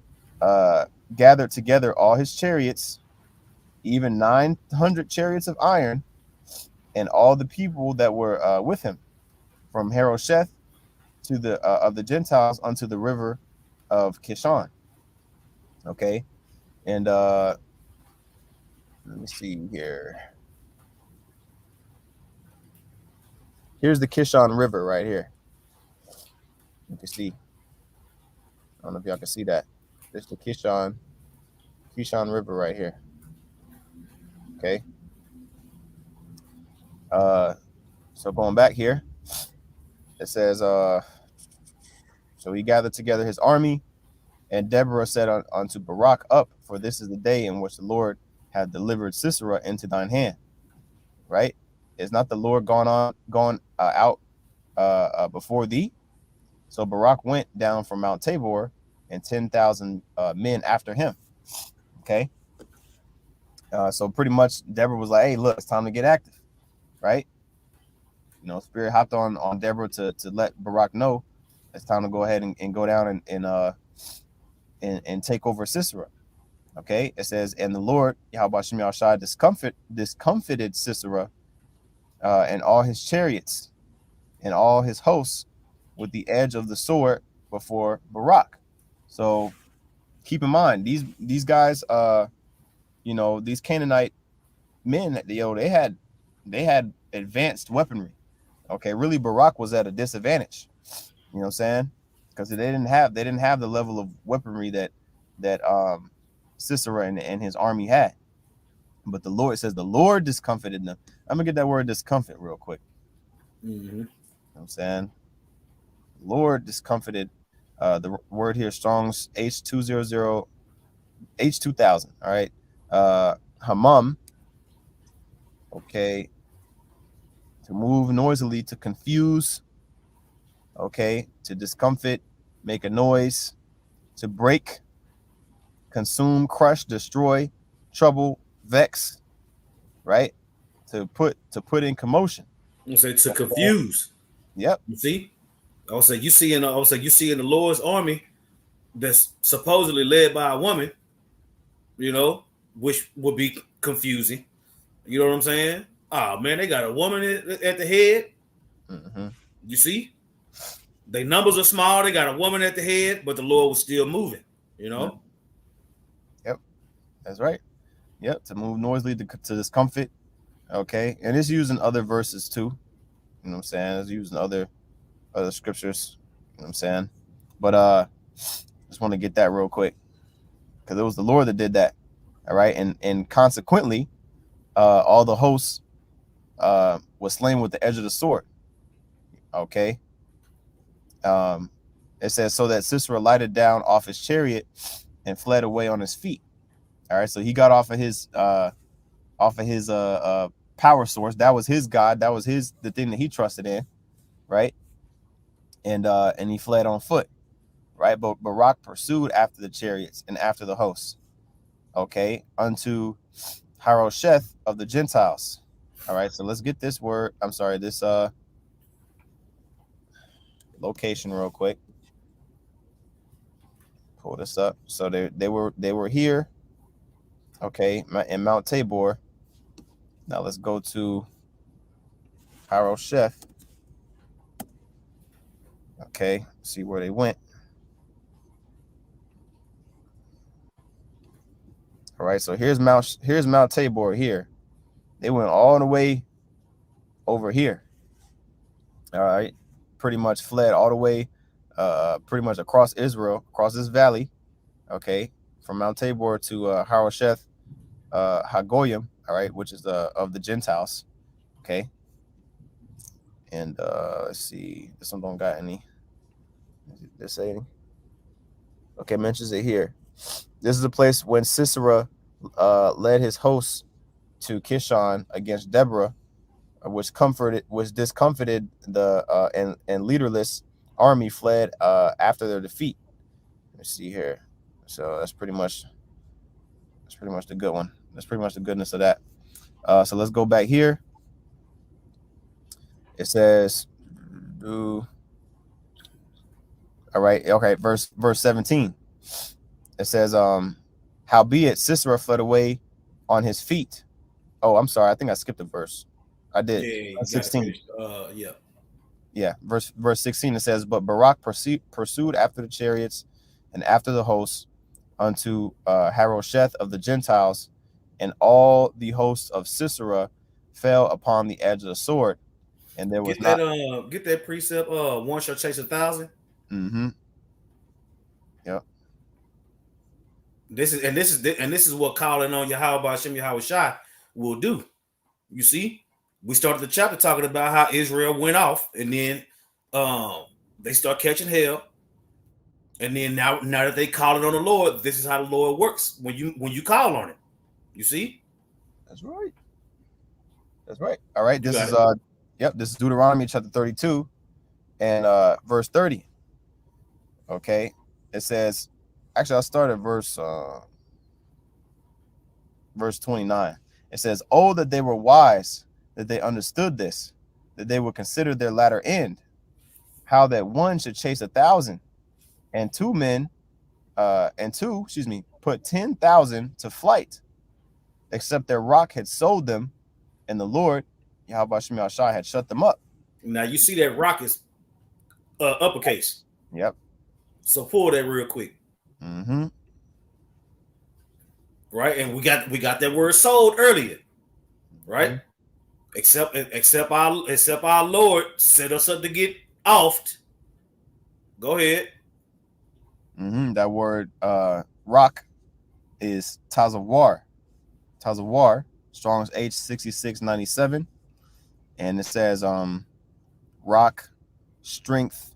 gathered together all his chariots, even 900 chariots of iron, and all the people that were with him, from Harosheth to the of the Gentiles unto the river of Kishon. Okay, and let me see here. Here's the Kishon River right here. You can see. I don't know if y'all can see that. There's the Kishon River right here. Okay. So going back here, it says, so he gathered together his army, and Deborah said unto Barak, up, for this is the day in which the Lord hath delivered Sisera into thine hand. Right? Is not the Lord gone out before thee? So Barak went down from Mount Tabor, and 10,000 men after him. Okay. So pretty much Deborah was like, hey, look, it's time to get active. Right? You know, Spirit hopped on Deborah to let Barak know it's time to go ahead and go down and take over Sisera. Okay, it says, and the Lord Yahawashi discomfited Sisera and all his chariots and all his hosts with the edge of the sword before Barak. So keep in mind, these guys, you know, these Canaanite men, they had advanced weaponry. Okay, really, Barak was at a disadvantage. You know what I'm saying? Because they didn't have the level of weaponry that Sisera and his army had. But the Lord says the Lord discomfited them. I'm gonna get that word discomfort real quick. Mm-hmm. You know what I'm saying? Lord discomfited. The word here, Strong's H2000. All right. Hamam. Okay. To move noisily, to confuse. Okay. To discomfit, make a noise, to break, consume, crush, destroy, trouble, vex. Right. To put in commotion. I'm say to confuse. Yep. You see, I would say you see in the Lord's army that's supposedly led by a woman, you know, which would be confusing. You know what I'm saying? Oh man, they got a woman at the head. Mm-hmm. You see, their numbers are small. They got a woman at the head, but the Lord was still moving. You know. Mm-hmm. Yep, that's right. Yep, to move noisily, to discomfort. Okay, and it's used in other verses too. You know what I'm saying? It's used in other scriptures. You know what I'm saying? But just want to get that real quick because it was the Lord that did that. All right, and consequently, all the hosts was slain with the edge of the sword. Okay. It says, so that Sisera lighted down off his chariot and fled away on his feet. All right, so he got off of his power source. That was his God. That was the thing that he trusted in, right? And he fled on foot, right? But Barak pursued after the chariots and after the hosts. Okay, unto Harosheth of the Gentiles. All right, so let's get this word. I'm sorry, this location real quick. Pull this up. So they were here. Okay, in Mount Tabor. Now let's go to Harosheth. Okay, see where they went. All right, so here's Mount Tabor here. They went all the way over here. All right, pretty much fled all the way, pretty much across Israel, across this valley. Okay, from Mount Tabor to Harosheth Hagoyim. All right, which is of the Gentiles. Okay, and let's see, this one don't got any. This saying. Okay, mentions it here. This is the place when Sisera led his hosts to Kishon against Deborah, which discomfited the and leaderless army fled after their defeat. Let's see here. So that's pretty much the good one. That's pretty much the goodness of that. So let's go back here. It says, all right, okay, verse 17. It says, howbeit Sisera fled away on his feet. Oh, I'm sorry. I think I skipped a verse. I did. Yeah, 16. Yeah. Verse 16, it says, but Barak pursued after the chariots and after the hosts unto Harosheth of the Gentiles, and all the hosts of Sisera fell upon the edge of the sword. And there was get that precept, one shall chase 1,000. Mm-hmm. Yep. This is what calling on Yahawah Hashem Yahawashi will do. You see, we started the chapter talking about how Israel went off, and then they start catching hell, and then now that they calling on the Lord, this is how the Lord works when you call on it. You see, that's right. All right, this is this is Deuteronomy chapter 32 and verse 30. Okay, it says, actually, I'll start at verse 29. It says, oh, that they were wise, that they understood this, that they would consider their latter end, how that one should chase 1,000, and put 10,000 to flight, except their rock had sold them, and the Lord, Yahawah Shai, had shut them up. Now you see that rock is uppercase. Yep. So pull that real quick. Mm-hmm. Right, and we got that word sold earlier, right? Mm-hmm. Except our Lord set us up to get offed. Go ahead. Mm-hmm. That word rock is Tazawar. Tazawar, Strong's H6697. And it says rock, strength.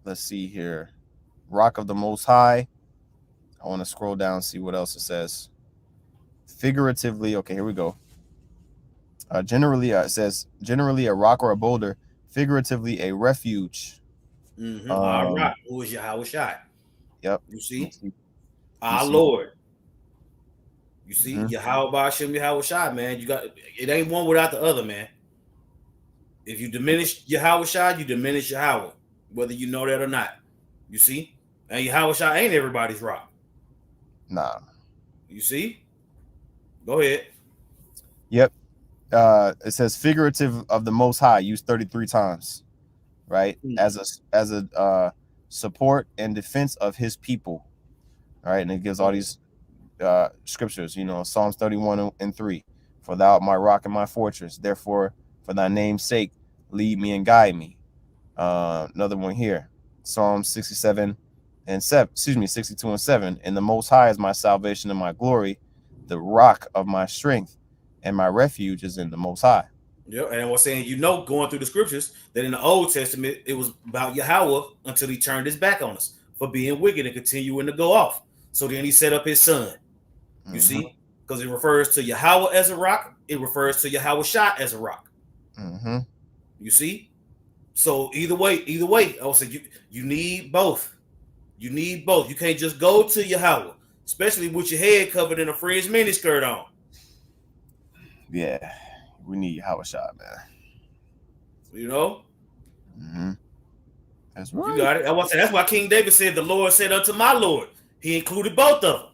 Let's see here. Rock of the Most High. I want to scroll down and see what else it says. Figuratively, okay, here we go. Generally, it says generally a rock or a boulder. Figuratively, a refuge. Our rock, who is Yahawashi. Yep. You see? You Our see. Lord. You see? Yahawah Shem Yahawashi, man. You got it ain't one without the other, man. If you diminish Yahawashi, you diminish Yahawah, whether you know that or not. You see? And Yahawashi ain't everybody's rock. Nah. You see? Go ahead. Yep. It says figurative of the Most High, used 33 times, right? As a support and defense of his people, right? And it gives all these scriptures, you know, Psalms 31:3. For thou art my rock and my fortress, therefore for thy name's sake lead me and guide me. Another one here, Psalm 67 and 7, 62 and 7. And the Most High is my salvation and my glory, the rock of my strength, and my refuge is in the Most High. Yeah, and I was saying, you know, going through the scriptures, that in the Old Testament, it was about Yahawah until he turned his back on us for being wicked and continuing to go off. So then he set up his son. You see? Because it refers to Yahawah as a rock. It refers to Yahawashi as a rock. You see? So either way, I would say you need both. You need both. You can't just go to Yahawah, especially with your head covered in a fringe miniskirt on. Yeah, we need Yahawashi, man. You know? That's right. You got it. That's why King David said, the Lord said unto my Lord. He included both of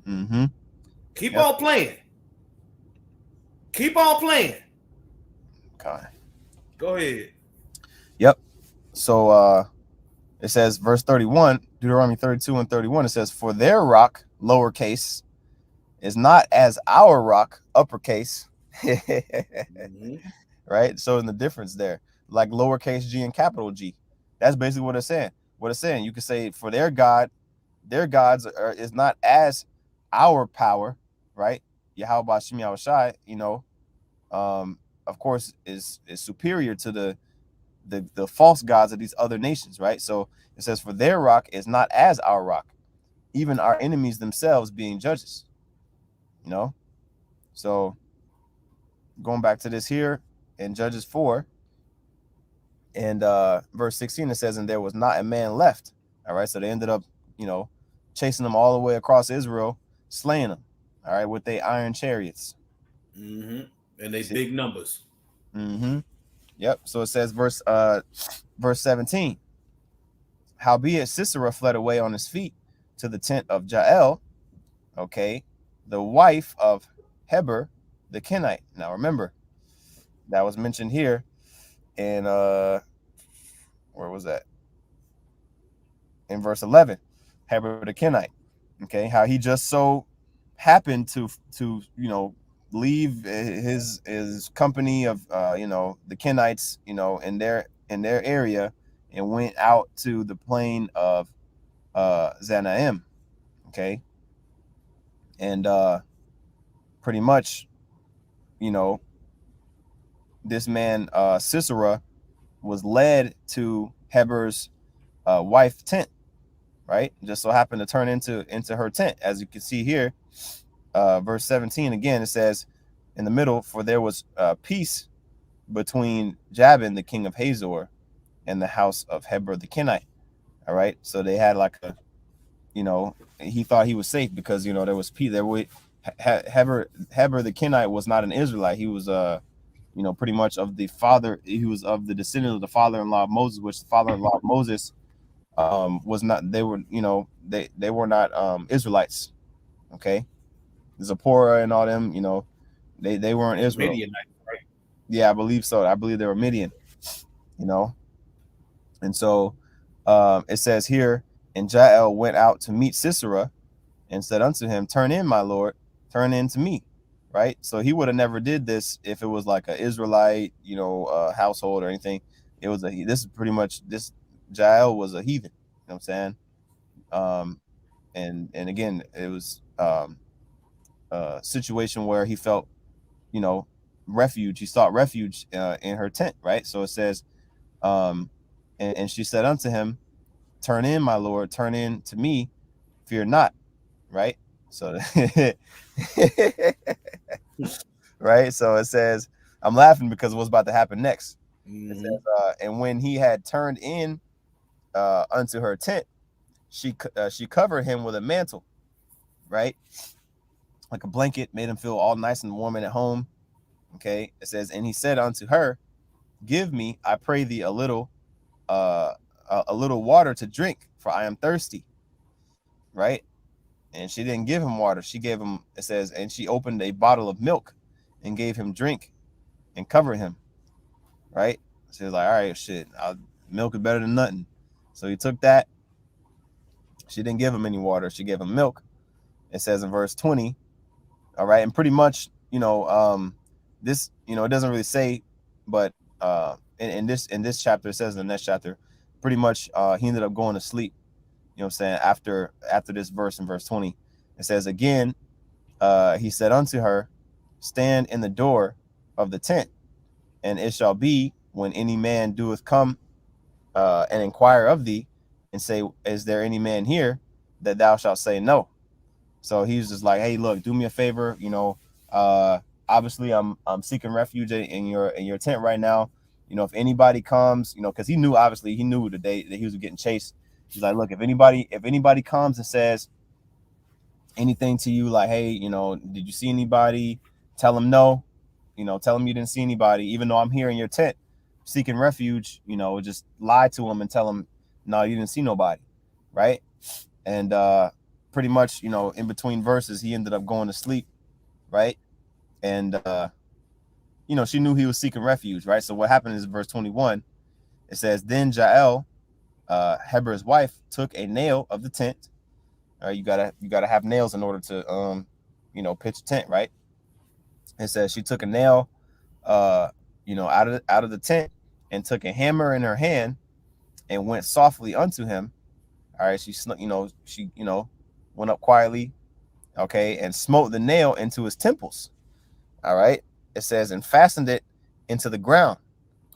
them. Keep on playing. Keep on playing. Okay. Go ahead. Yep. So it says, verse 31, Deuteronomy 32:31, it says, for their rock, lowercase, is not as our rock, uppercase. Right? So in the difference there, like lowercase g and capital G. That's basically what it's saying. What it's saying, you could say for their God, their gods is not as our power, right? Yahawah Shem Yahawashi, you know, of course, is superior to the false gods of these other nations, right? So it says, for their rock is not as our rock, even our enemies themselves being judges, you know? So going back to this here in Judges 4 and verse 16, it says, and there was not a man left. All right, so they ended up, you know, chasing them all the way across Israel, slaying them, all right, with their iron chariots. And they big numbers. Yep. So it says verse 17. Howbeit Sisera fled away on his feet to the tent of Jael, okay, the wife of Heber the Kenite. Now remember, that was mentioned here in where was that? In verse 11, Heber the Kenite. Okay, how he just so happened to you know, leave his company of you know, the Kenites, you know, in their area, and went out to the plain of Zanaim. Okay, and pretty much, you know, this man Sisera was led to Heber's wife tent, right? Just so happened to turn into her tent, as you can see here. Verse 17 again, it says in the middle, for there was peace between Jabin the king of Hazor and the house of Heber the Kenite. All right, so they had like a, you know, he thought he was safe because, you know, there was peace there. Heber the Kenite was not an Israelite. He was you know, pretty much of the father. He was of the descendant of the father-in-law of Moses, which the father-in-law of Moses was not. They were, you know, they were not Israelites. Okay, Zipporah and all them, you know, they weren't Israel. Midianite, right? Yeah, I believe so. I believe they were Midian, you know. And so it says here, and Jael went out to meet Sisera and said unto him, turn in, my lord, turn in to me. Right. So he would have never did this if it was like an Israelite, household or anything. It was this is pretty much this Jael was a heathen. You know what I'm saying? And again, it was a situation where he felt, refuge. He sought refuge in her tent. Right. So it says, and she said unto him, turn in, my lord, turn in to me, fear not. Right. So right. So it says, I'm laughing because what's about to happen next. It says, and when he had turned in unto her tent, she covered him with a mantle, right, like a blanket, made him feel all nice and warm and at home. Okay. It says, and he said unto her, give me, I pray thee, a little water to drink, for I am thirsty. Right. And she didn't give him water. She gave him, it says, and she opened a bottle of milk and gave him drink and covered him. Right. So he's like, all right, shit, milk is better than nothing. So he took that. She didn't give him any water. She gave him milk. It says in verse 20. All right. And pretty much, this, it doesn't really say, but in this chapter, it says in the next chapter, pretty much he ended up going to sleep. You know what I'm saying? After this verse, in verse 20, it says again, he said unto her, stand in the door of the tent, and it shall be when any man doeth come and inquire of thee and say, is there any man here, that thou shalt say no. So he's just like, hey, look, do me a favor. Obviously I'm seeking refuge in your tent right now. If anybody comes, because he knew the day that he was getting chased. He's like, look, if anybody comes and says anything to you, like, hey, did you see anybody? Tell them no. Tell them you didn't see anybody, even though I'm here in your tent seeking refuge. Just lie to them and tell them, no, you didn't see nobody. Right. And pretty much, in between verses, he ended up going to sleep. Right. And, she knew he was seeking refuge. Right. So what happened is verse 21, it says, then Jael, Heber's wife, took a nail of the tent. You gotta have nails in order to pitch a tent, right? It says she took a nail out of the tent and took a hammer in her hand and went softly unto him. All right, she went up quietly, okay, and smote the nail into his temples. All right, it says, and fastened it into the ground.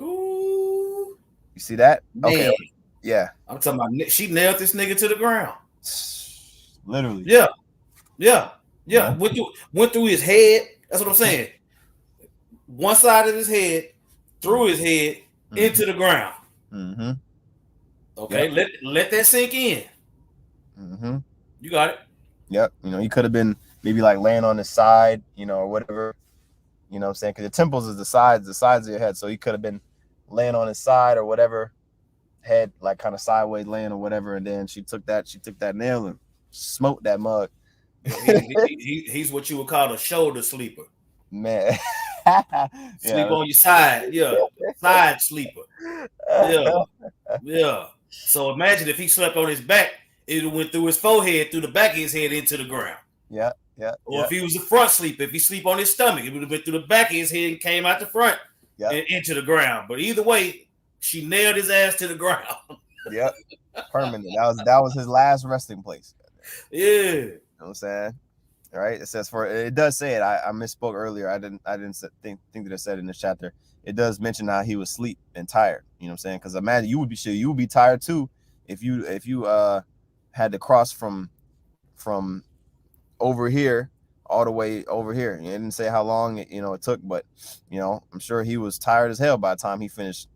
Ooh, you see that? Man. Okay. Yeah, I'm talking about she nailed this nigga to the ground. Literally. Yeah. Went through his head. That's what I'm saying. One side of his head, through his head, into the ground. Mm-hmm. Okay, yep. Let that sink in. Mm-hmm. You got it. Yep. He could have been maybe like laying on his side, or whatever. You know what I'm saying? Because the temples is the sides of your head. So he could have been laying on his side or whatever. Head like kind of sideways laying or whatever, and then she took that nail and smoked that mug. He's what you would call a shoulder sleeper, man. Sleep on your side, side sleeper, yeah. So imagine if he slept on his back, it went through his forehead, through the back of his head into the ground. Yeah. Or if he was a front sleeper, if he sleep on his stomach, it would have been through the back of his head and came out the front and into the ground. But either way, she nailed his ass to the ground. Yep. Permanent. That was his last resting place. Yeah. You know what I'm saying? All right. It says it does say it. I misspoke earlier. I didn't think that it said in this chapter. It does mention how he was asleep and tired. You know what I'm saying? Because imagine you would be tired too if you had to cross from over here all the way over here. It didn't say how long it took, but I'm sure he was tired as hell by the time he finished.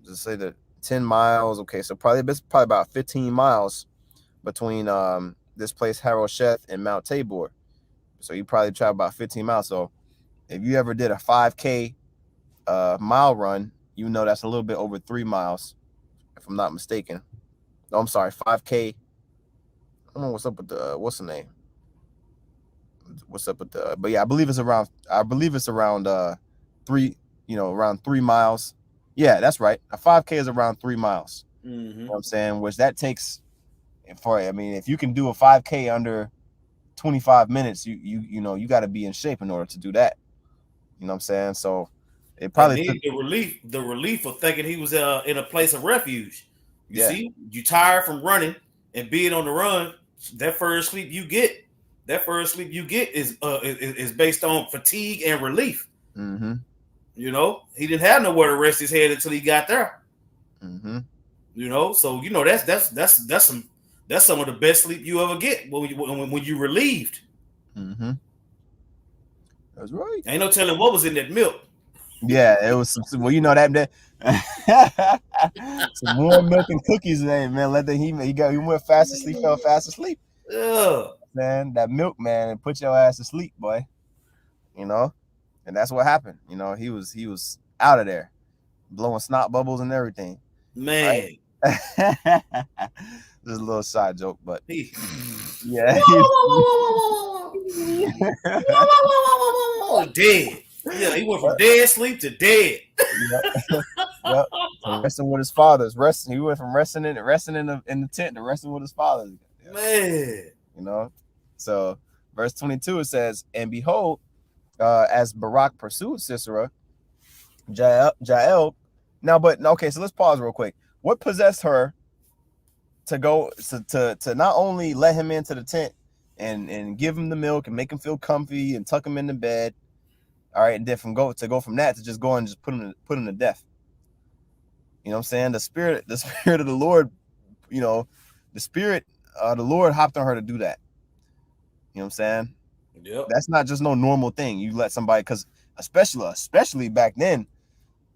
Just say that 10 miles. Okay, so probably about 15 miles between this place Harosheth and Mount Tabor. So you probably traveled about 15 miles. So if you ever did a 5K mile run, that's a little bit over 3 miles, if I'm not mistaken. No, I'm sorry, 5K. I don't know what's up with the what's the name. What's up with the? But yeah, I believe it's around 3. Around 3 miles. Yeah, that's right. A 5K is around 3 miles. You know what I'm saying? Which that takes for, I mean, if you can do a 5K under 25 minutes, you know, you got to be in shape in order to do that. You know what I'm saying? So it probably took the relief of thinking he was in a place of refuge. You Yeah. see, you tired from running and being on the run. That first sleep you get is based on fatigue and relief. Mm-hmm. You know, he didn't have nowhere to rest his head until he got there. Mm-hmm. You know, so you know that's some of the best sleep you ever get when you relieved. Mm-hmm. That's right. Ain't no telling what was in that milk. Yeah, it was some, well, you know that some warm milk and cookies, man. He went fast asleep, fell fast asleep. Yeah. Man, that milk, man, and put your ass to sleep, boy. You know, and that's what happened. You know, he was out of there, blowing snot bubbles and everything. Man. Right? Just a little side joke, but yeah. Dead. Yeah, he went from dead sleep to dead. Yep. So resting with his fathers. He went from resting in the tent to resting with his fathers. Yeah. Man. You know. So verse 22 it says, and behold, as Barak pursued Sisera, Jael. Now, but okay, so let's pause real quick. What possessed her to go to not only let him into the tent and give him the milk and make him feel comfy and tuck him in the bed, all right, and then go from that to just go and just put him to death? You know what I'm saying? The spirit of the Lord, you know, the Lord hopped on her to do that. You know what I'm saying? Yep. That's not just no normal thing. You let somebody, because especially back then,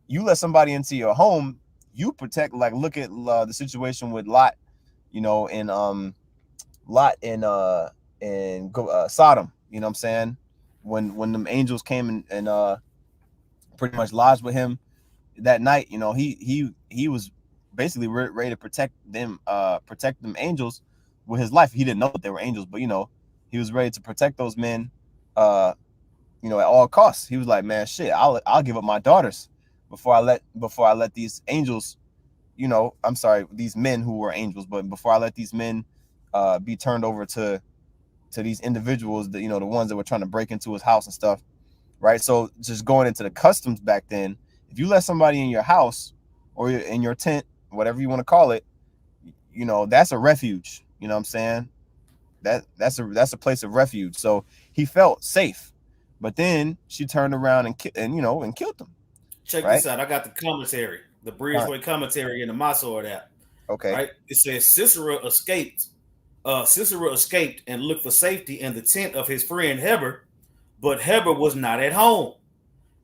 you let somebody into your home, you protect. Like, look at the situation with Lot, you know, in Sodom. You know what I'm saying? When them angels came and pretty much lodged with him that night, you know, he was basically ready to protect them angels with his life. He didn't know that they were angels, but you know, he was ready to protect those men, you know, at all costs. He was like, man, shit, I'll give up my daughters before I let these angels, you know, I'm sorry, these men who were angels, but before I let these men be turned over to these individuals, that, you know, the ones that were trying to break into his house and stuff, right? So just going into the customs back then, if you let somebody in your house or in your tent, whatever you want to call it, you know, that's a refuge. You know what I'm saying? That's a place of refuge. So he felt safe, but then she turned around and killed him. Check this out. I got the commentary, the Bridgeway commentary in the Masor app. Okay. Right. It says Sisera escaped and looked for safety in the tent of his friend Heber, but Heber was not at home,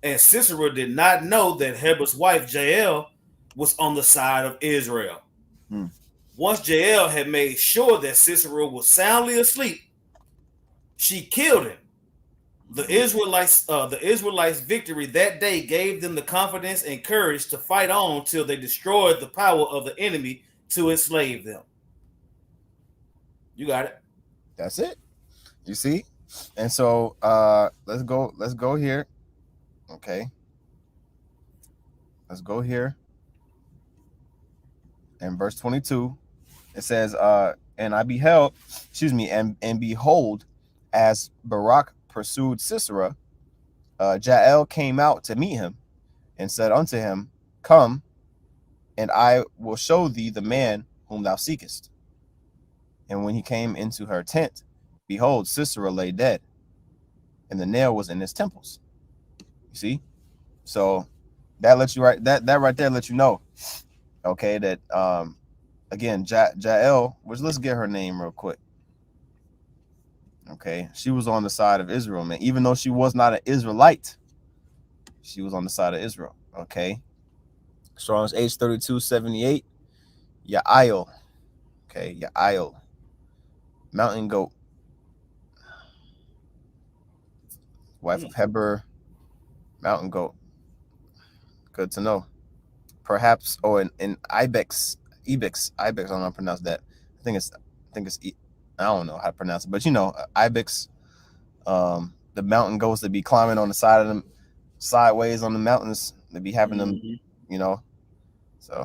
and Sisera did not know that Heber's wife Jael was on the side of Israel. Once Jael had made sure that Sisera was soundly asleep, she killed him. The Israelites' victory that day gave them the confidence and courage to fight on till they destroyed the power of the enemy to enslave them. You got it. That's it. You see? And so let's go here. Okay. Let's go here. In verse 22, it says, and I beheld, and behold, as Barak pursued Sisera, Jael came out to meet him and said unto him, come, and I will show thee the man whom thou seekest. And when he came into her tent, behold, Sisera lay dead, and the nail was in his temples. You see? So that lets you that right there lets you know, okay, that again, Jael, which let's get her name real quick. Okay, she was on the side of Israel, man. Even though she was not an Israelite, she was on the side of Israel. Okay. Strong's H3278. Yael. Okay, Yael. Mountain goat. Wife of Heber. Mountain goat. Good to know. Perhaps, in Ibex. I don't know how to pronounce that. I think it's I don't know how to pronounce it, but you know, Ibex, the mountain goats that be climbing on the side of them, sideways on the mountains, they be having them, you know. So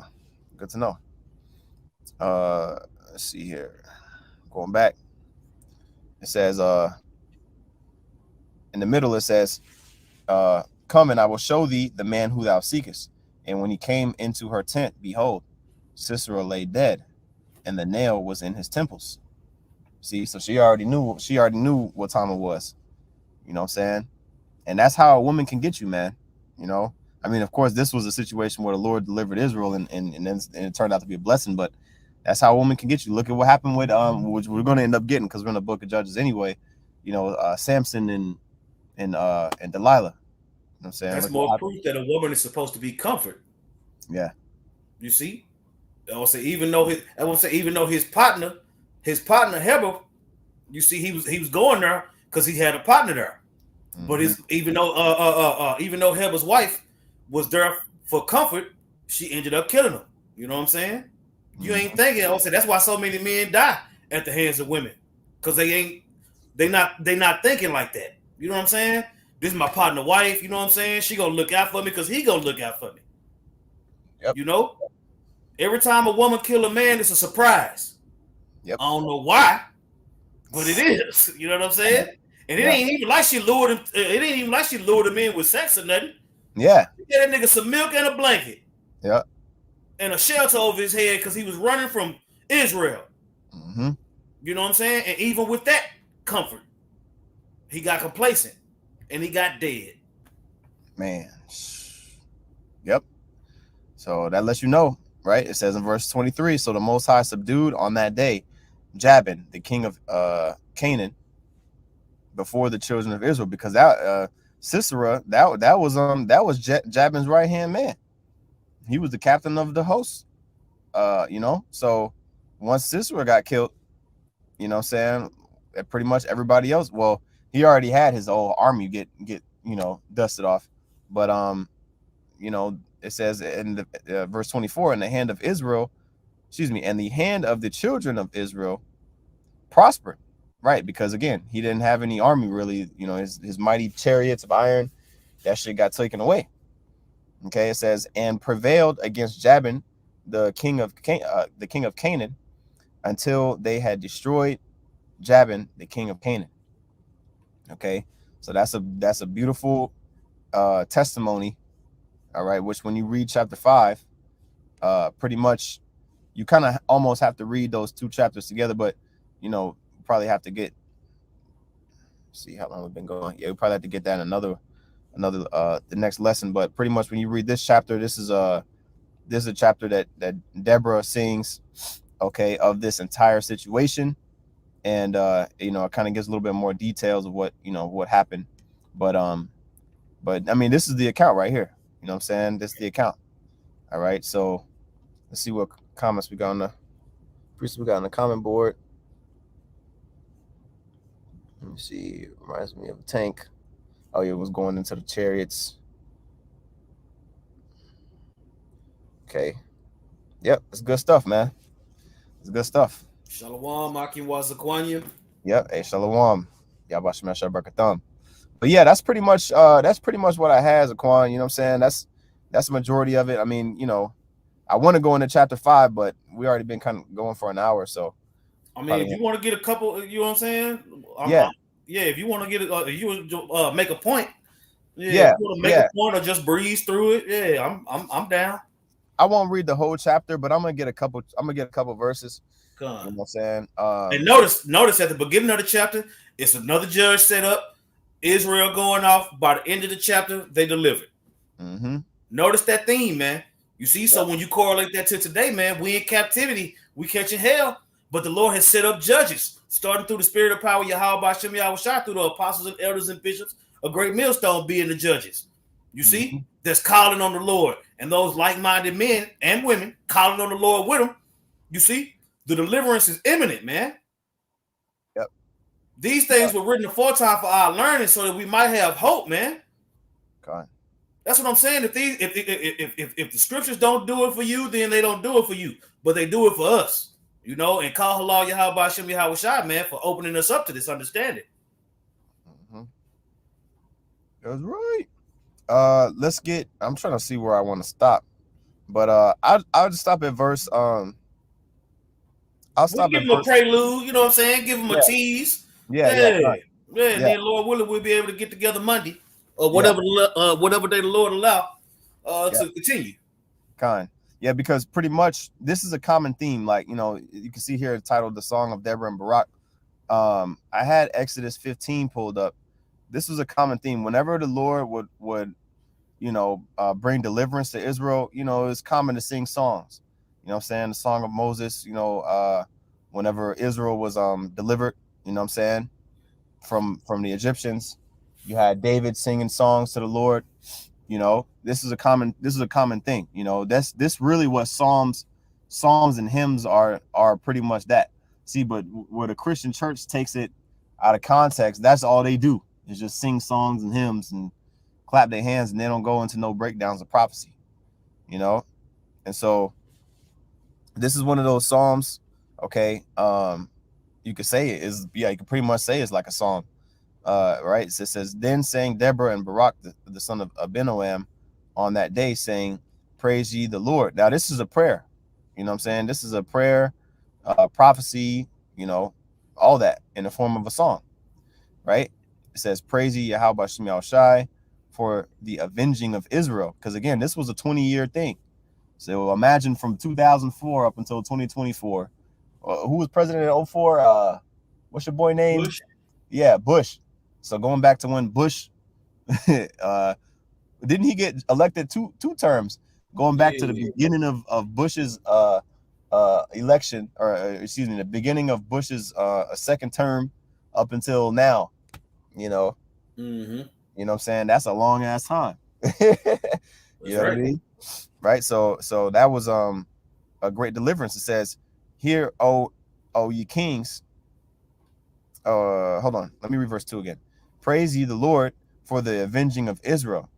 good to know. let's see here. Going back. It says, in the middle, it says, come and I will show thee the man who thou seekest. And when he came into her tent, behold, Sisera lay dead, and the nail was in his temples. See, so she already knew what time it was. You know what I'm saying? And that's how a woman can get you, man. You know, I mean, of course, this was a situation where the Lord delivered Israel, and it turned out to be a blessing. But that's how a woman can get you. Look at what happened with which we're going to end up getting, because we're in the book of Judges anyway. You know, Samson and Delilah. You know what I'm saying? That's more proof that a woman is supposed to be comfort. Yeah. You see, I will say even though his partner Heber, you see, he was going there because he had a partner there. Mm-hmm. But even though Heber's wife was there for comfort, she ended up killing him. You know what I'm saying? You ain't thinking. I will say that's why so many men die at the hands of women, because they not thinking like that. You know what I'm saying? This is my partner wife. You know what I'm saying? She gonna look out for me because he gonna look out for me. Yep. You know, every time a woman kill a man, it's a surprise. Yep. I don't know why, but it is. You know what I'm saying? And it ain't even like she lured him. It ain't even like she lured him in with sex or nothing. Yeah. She gave that nigga some milk and a blanket. Yeah. And a shelter over his head because he was running from Israel. Mm-hmm. You know what I'm saying? And even with that comfort, he got complacent and he got dead. Man. Yep. So that lets you know, right? It says in verse 23, so the Most High subdued on that day Jabin, the king of Canaan, before the children of Israel, because that Sisera, that was Jabin's right hand man. He was the captain of the host. You know, so once Sisera got killed, you know what I'm saying, pretty much everybody else, well, he already had his whole army get you know, dusted off. But you know, it says in the verse 24, in the hand of Israel, and the hand of the children of Israel prospered, right? Because again, he didn't have any army really, you know, his mighty chariots of iron, that shit got taken away. Okay, it says, and prevailed against Jabin, the king of Canaan, until they had destroyed Jabin, the king of Canaan. Okay, so that's a beautiful testimony. All right, which when you read chapter 5, pretty much you kind of almost have to read those two chapters together, but you know, probably have to see how long we've been going. Yeah, we probably have to get that in another the next lesson. But pretty much when you read this chapter, this is a chapter that Deborah sings, okay, of this entire situation, and you know, it kind of gives a little bit more details of what, you know, what happened. But I mean, this is the account right here. You know what I'm saying? This is the account. All right, so let's see what comments we got on the comment board. Let me see. It reminds me of a tank. Oh, yeah, it was going into the chariots. Okay. Yep, it's good stuff, man. It's good stuff. Shalom, Akim Wazakwanya. Yep, hey, shalom. Yahawashi Masha Barakatham. But yeah, that's pretty much what I had, Zaquan. You know what I'm saying? That's the majority of it. I mean, you know, I want to go into chapter 5, but we already been kind of going for an hour, so. I mean, if you want to get a couple, you know what I'm saying? Yeah, if you want to get it, make a point. Yeah, if you want to make a point or just breeze through it. Yeah, I'm down. I won't read the whole chapter, but I'm gonna get a couple verses. You know what I'm saying? And notice at the beginning of the chapter, it's another judge set up. Israel going off. By the end of the chapter, they delivered. Mm-hmm. Notice that theme, man. You see, so when you correlate that to today, man, we in captivity, we catching hell, but the Lord has set up judges, starting through the spirit of power, Yahawah, Shem, Yahawashi, through the apostles and elders and bishops, a great millstone being the judges. You see, that's calling on the Lord, and those like-minded men and women calling on the Lord with them. You see, the deliverance is imminent, man. Yep. These things were written aforetime for our learning, so that we might have hope, man. God. That's what I'm saying. If the scriptures don't do it for you, then they don't do it for you, but they do it for us, you know. And call Halal Yahawah Shem Yahawashi, man, for opening us up to this understanding. That's right. Let's get. I'm trying to see where I want to stop, but I'll just stop at verse stop give at him a verse. prelude. You know what I'm saying? Give him a Yeah. tease. Yeah. And then Lord willing, we'll be able to get together Monday or whatever day the Lord allow to continue. Yeah, because pretty much this is a common theme. Like, you know, you can see here titled "The Song of Deborah and Barak." I had Exodus 15 pulled up. This was a common theme. Whenever the Lord would you know, bring deliverance to Israel, you know, it's common to sing songs. You know what I'm saying? The Song of Moses, you know, whenever Israel was delivered, you know what I'm saying, from the Egyptians, you had David singing songs to the Lord. You know, this is a common thing. You know, this really what psalms and hymns are pretty much that. See, but where the Christian church takes it out of context, that's all they do is just sing songs and hymns and clap their hands, and they don't go into no breakdowns of prophecy. You know, and so this is one of those psalms. Okay, you could say it is, you could pretty much say it's like a psalm. Right, it says, then sang Deborah and Barak, the son of Abinoam, on that day, saying, praise ye the Lord. Now this is a prayer, you know what I'm saying? This is a prayer, prophecy, you know, all that in the form of a song, right? It says, praise ye Yahawashi for the avenging of Israel, because again, this was a 20-year thing. So imagine from 2004 up until 2024, who was president in 04? What's your boy name? Bush. Yeah, Bush. So going back to when Bush, didn't he get elected two terms? Going back to the beginning of Bush's election, or excuse me, the beginning of Bush's second term up until now, you know. You know what I'm saying? That's a long ass time. You know what I mean? Right. So that was a great deliverance. It says, "Hear, O ye kings." Hold on. Let me reverse 2 again. Praise ye the Lord for the avenging of Israel,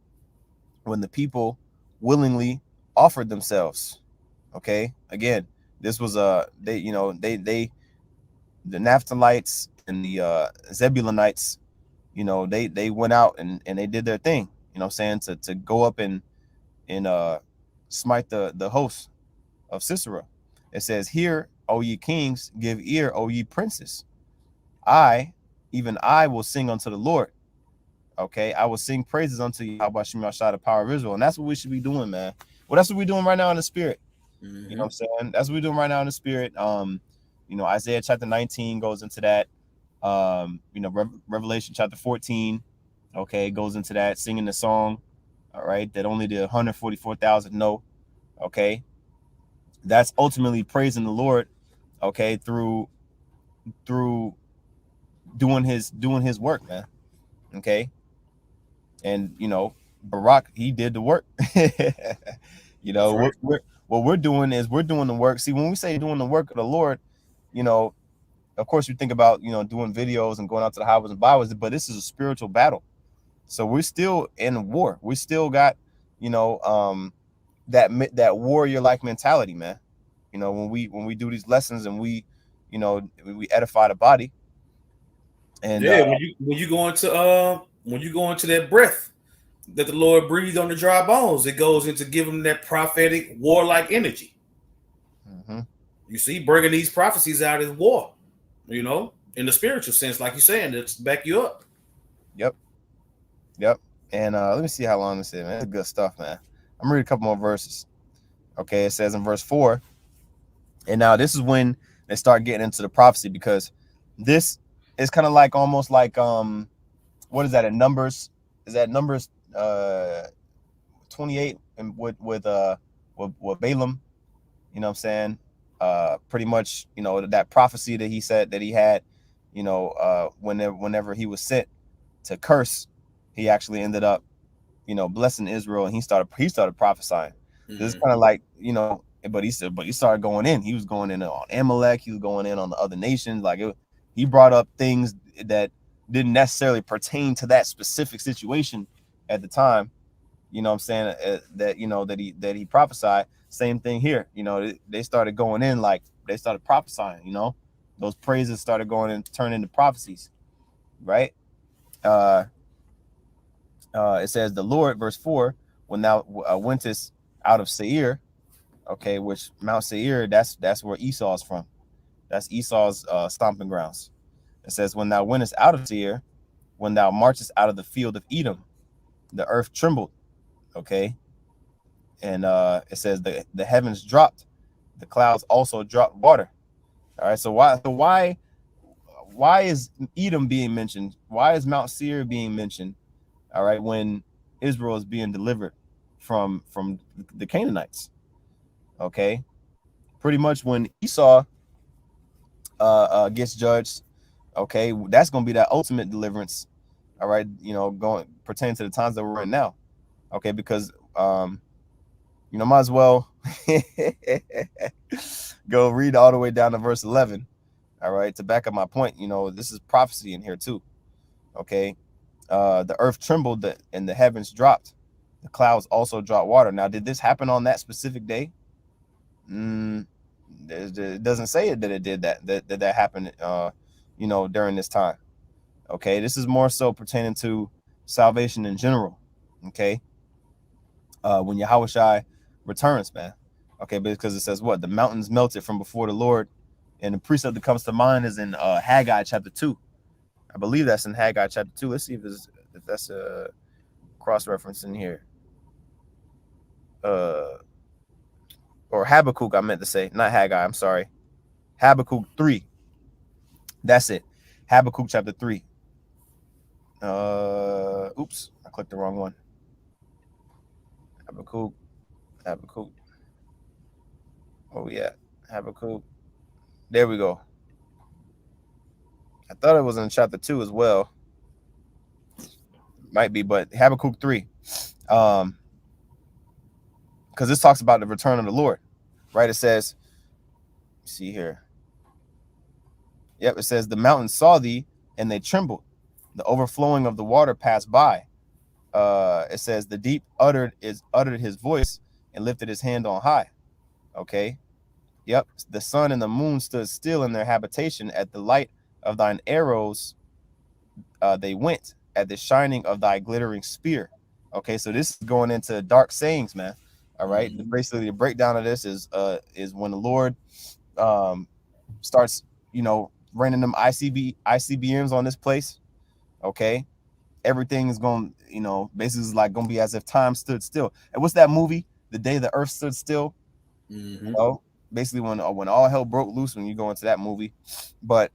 when the people willingly offered themselves. Okay. Again, this was the Naphtalites and the Zebulonites, you know, they went out and they did their thing, you know what I'm saying, to go up and smite the host of Sisera. It says, "Hear, O ye kings, give ear, O ye princes. Even I will sing unto the Lord." Okay, I will sing praises unto Yahawashi, the power of Israel. And that's what we should be doing, man. Well, that's what we're doing right now in the spirit. You know what I'm saying? That's what we're doing right now in the spirit. You know, Isaiah chapter 19 goes into that. You know, Revelation chapter 14, okay, goes into that, singing the song, all right, that only the 144,000 know. Okay, that's ultimately praising the Lord, okay, through doing his work, man. Okay. And you know, Barak, he did the work. You know, what we're doing is we're doing the work. See, when we say doing the work of the Lord, you know, of course we think about, you know, doing videos and going out to the highways and byways, but this is a spiritual battle. So we're still in war. We still got, you know, that warrior like mentality, man. You know, when we do these lessons and we, you know, we edify the body. And when you go into that breath that the Lord breathed on the dry bones, it goes into giving them that prophetic warlike energy. You see, bringing these prophecies out is war, you know, in the spiritual sense, like you're saying, it's back you up. Yep. And let me see how long this is, man. It's good stuff, man. I'm gonna read a couple more verses. Okay, it says in verse 4, and now this is when they start getting into the prophecy, because this is kind of like almost like what is that in Numbers? Is that Numbers 28 and with Balaam? You know what I'm saying? Pretty much, you know, that prophecy that he said that he had, you know, whenever he was sent to curse, he actually ended up, you know, blessing Israel, and he started prophesying. This is kind of like, you know, but he started going in. He was going in on Amalek. He was going in on the other nations. Like he brought up things that didn't necessarily pertain to that specific situation at the time. You know what I'm saying? That, you know, that he prophesied. Same thing here. You know, they started going in, like they started prophesying. You know, those praises started going and turning into prophecies, right? It says, the Lord, verse 4, when thou wentest out of Seir, okay, which Mount Seir, that's where Esau is from. That's Esau's stomping grounds. It says, when thou wentest out of Seir, when thou marchest out of the field of Edom, the earth trembled. Okay. And it says the heavens dropped, the clouds also dropped water. All right. So why is Edom being mentioned? Why is Mount Seir being mentioned? All right, when Israel is being delivered from the Canaanites. Okay. Pretty much when Esau gets judged, okay, that's going to be that ultimate deliverance. All right, you know, going pertaining to the times that we're in now. Okay, because you know, might as well go read all the way down to verse 11. All right, to back up my point, you know, this is prophecy in here too. Okay, the earth trembled and the heavens dropped, the clouds also dropped water. Now, did this happen on that specific day? It doesn't say it that it did that happened you know, during this time. Okay, this is more so pertaining to salvation in general. Okay, when Yahawashi returns, man. Okay, because it says what? The mountains melted from before the Lord. And the precept that comes to mind is in Haggai chapter 2. I believe that's in Haggai chapter 2. Let's see if that's a cross-reference in here. Or Habakkuk, I meant to say, not Haggai, I'm sorry. Habakkuk 3. That's it. Habakkuk chapter 3. Oops, I clicked the wrong one. Habakkuk. Oh yeah, Habakkuk. There we go. I thought it was in chapter 2 as well. Might be, but Habakkuk 3. Because this talks about the return of the Lord, right? It says, see here. Yep, it says, the mountains saw thee and they trembled. The overflowing of the water passed by. It says, the deep uttered his voice and lifted his hand on high. Okay. Yep. The sun and the moon stood still in their habitation. At the light of thine arrows they went, at the shining of thy glittering spear. Okay, so this is going into dark sayings, man. All right. Basically, the breakdown of this is when the Lord starts, you know, raining them ICBMs on this place. Okay, everything is going, you know, basically is like going to be as if time stood still. And what's that movie, The Day the Earth Stood Still? You know, basically when all hell broke loose, when you go into that movie. But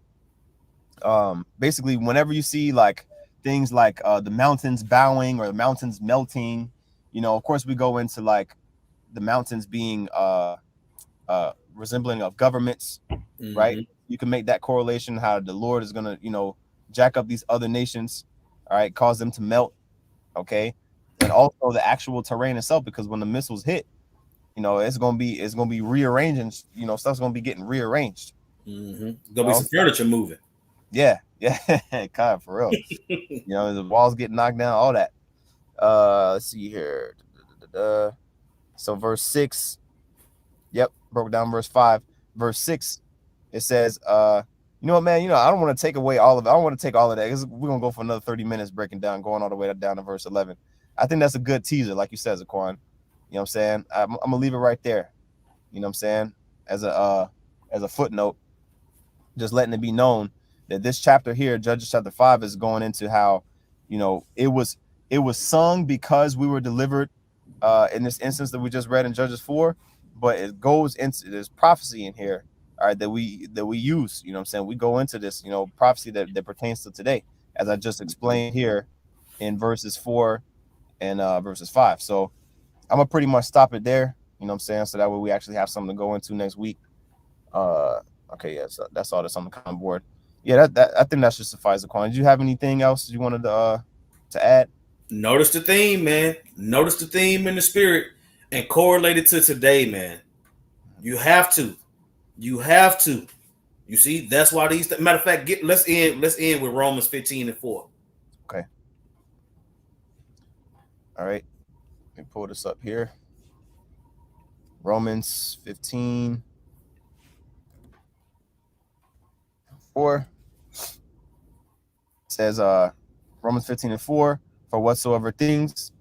basically whenever you see like things like the mountains bowing or the mountains melting, you know, of course we go into like the mountains being resembling of governments, right? You can make that correlation how the Lord is gonna, you know, jack up these other nations, all right, cause them to melt. Okay, and also the actual terrain itself, because when the missiles hit, you know, it's gonna be rearranging, you know, stuff's gonna be getting rearranged. Gonna be some furniture moving. Yeah, kind of, for real. You know, the walls get knocked down, all that. Let's see here. So verse 6, yep, broke down verse 5. Verse 6, it says, you know what, man, you know, I don't want to take away all of it. I don't want to take all of that, because we're gonna go for another 30 minutes breaking down, going all the way down to verse 11. I think that's a good teaser, like you said, Zaquan. You know what I'm saying? I'm gonna leave it right there. You know what I'm saying? As a footnote, just letting it be known that this chapter here, Judges chapter 5, is going into how, you know, it was sung because we were delivered in this instance that we just read in Judges 4, but it goes into this prophecy in here, all right, that we use. You know what I'm saying? We go into this, you know, prophecy that pertains to today, as I just explained here in verses 4 and verses 5. So I'm gonna pretty much stop it there. You know what I'm saying? So that way we actually have something to go into next week. Okay, yeah, so that's all that's on the common board. Yeah, that I think that should suffice. The Did you have anything else you wanted to add? Notice the theme, man. Notice the theme in the spirit and correlate it to today, man. You have to. You see, that's why these. Matter of fact, let's end with Romans 15:4. Okay. All right. Let me pull this up here. Romans 15:4 says, Romans 15:4, for whatsoever things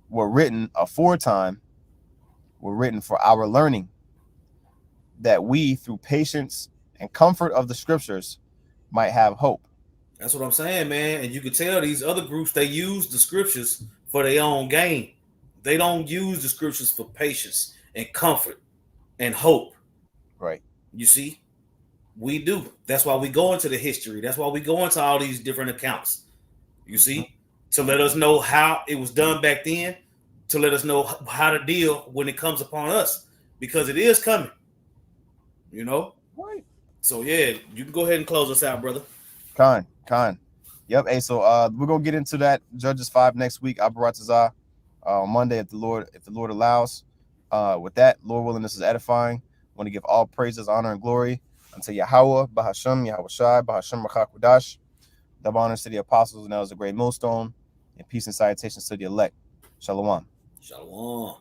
were written aforetime were written for our learning, that we through patience and comfort of the scriptures might have hope. That's what I'm saying, man. And you can tell these other groups, they use the scriptures for their own gain. They don't use the scriptures for patience and comfort and hope. Right. You see, we do. That's why we go into the history. That's why we go into all these different accounts. You see, to let us know how it was done back then, to let us know how to deal when it comes upon us, because it is coming. You know? Right. So yeah, you can go ahead and close us out, brother. Khan. Yep. Hey, so we're gonna get into that Judges 5 next week. Atha on Monday, if the Lord allows. With that, Lord willing, this is edifying. I want to give all praises, honor, and glory unto Yahawah, Bahasham, Yahawashi, Bahasham, Qadash. Double honors to the apostles and elders of the great millstone, and peace and salutations to the elect. Shalom. Shalom.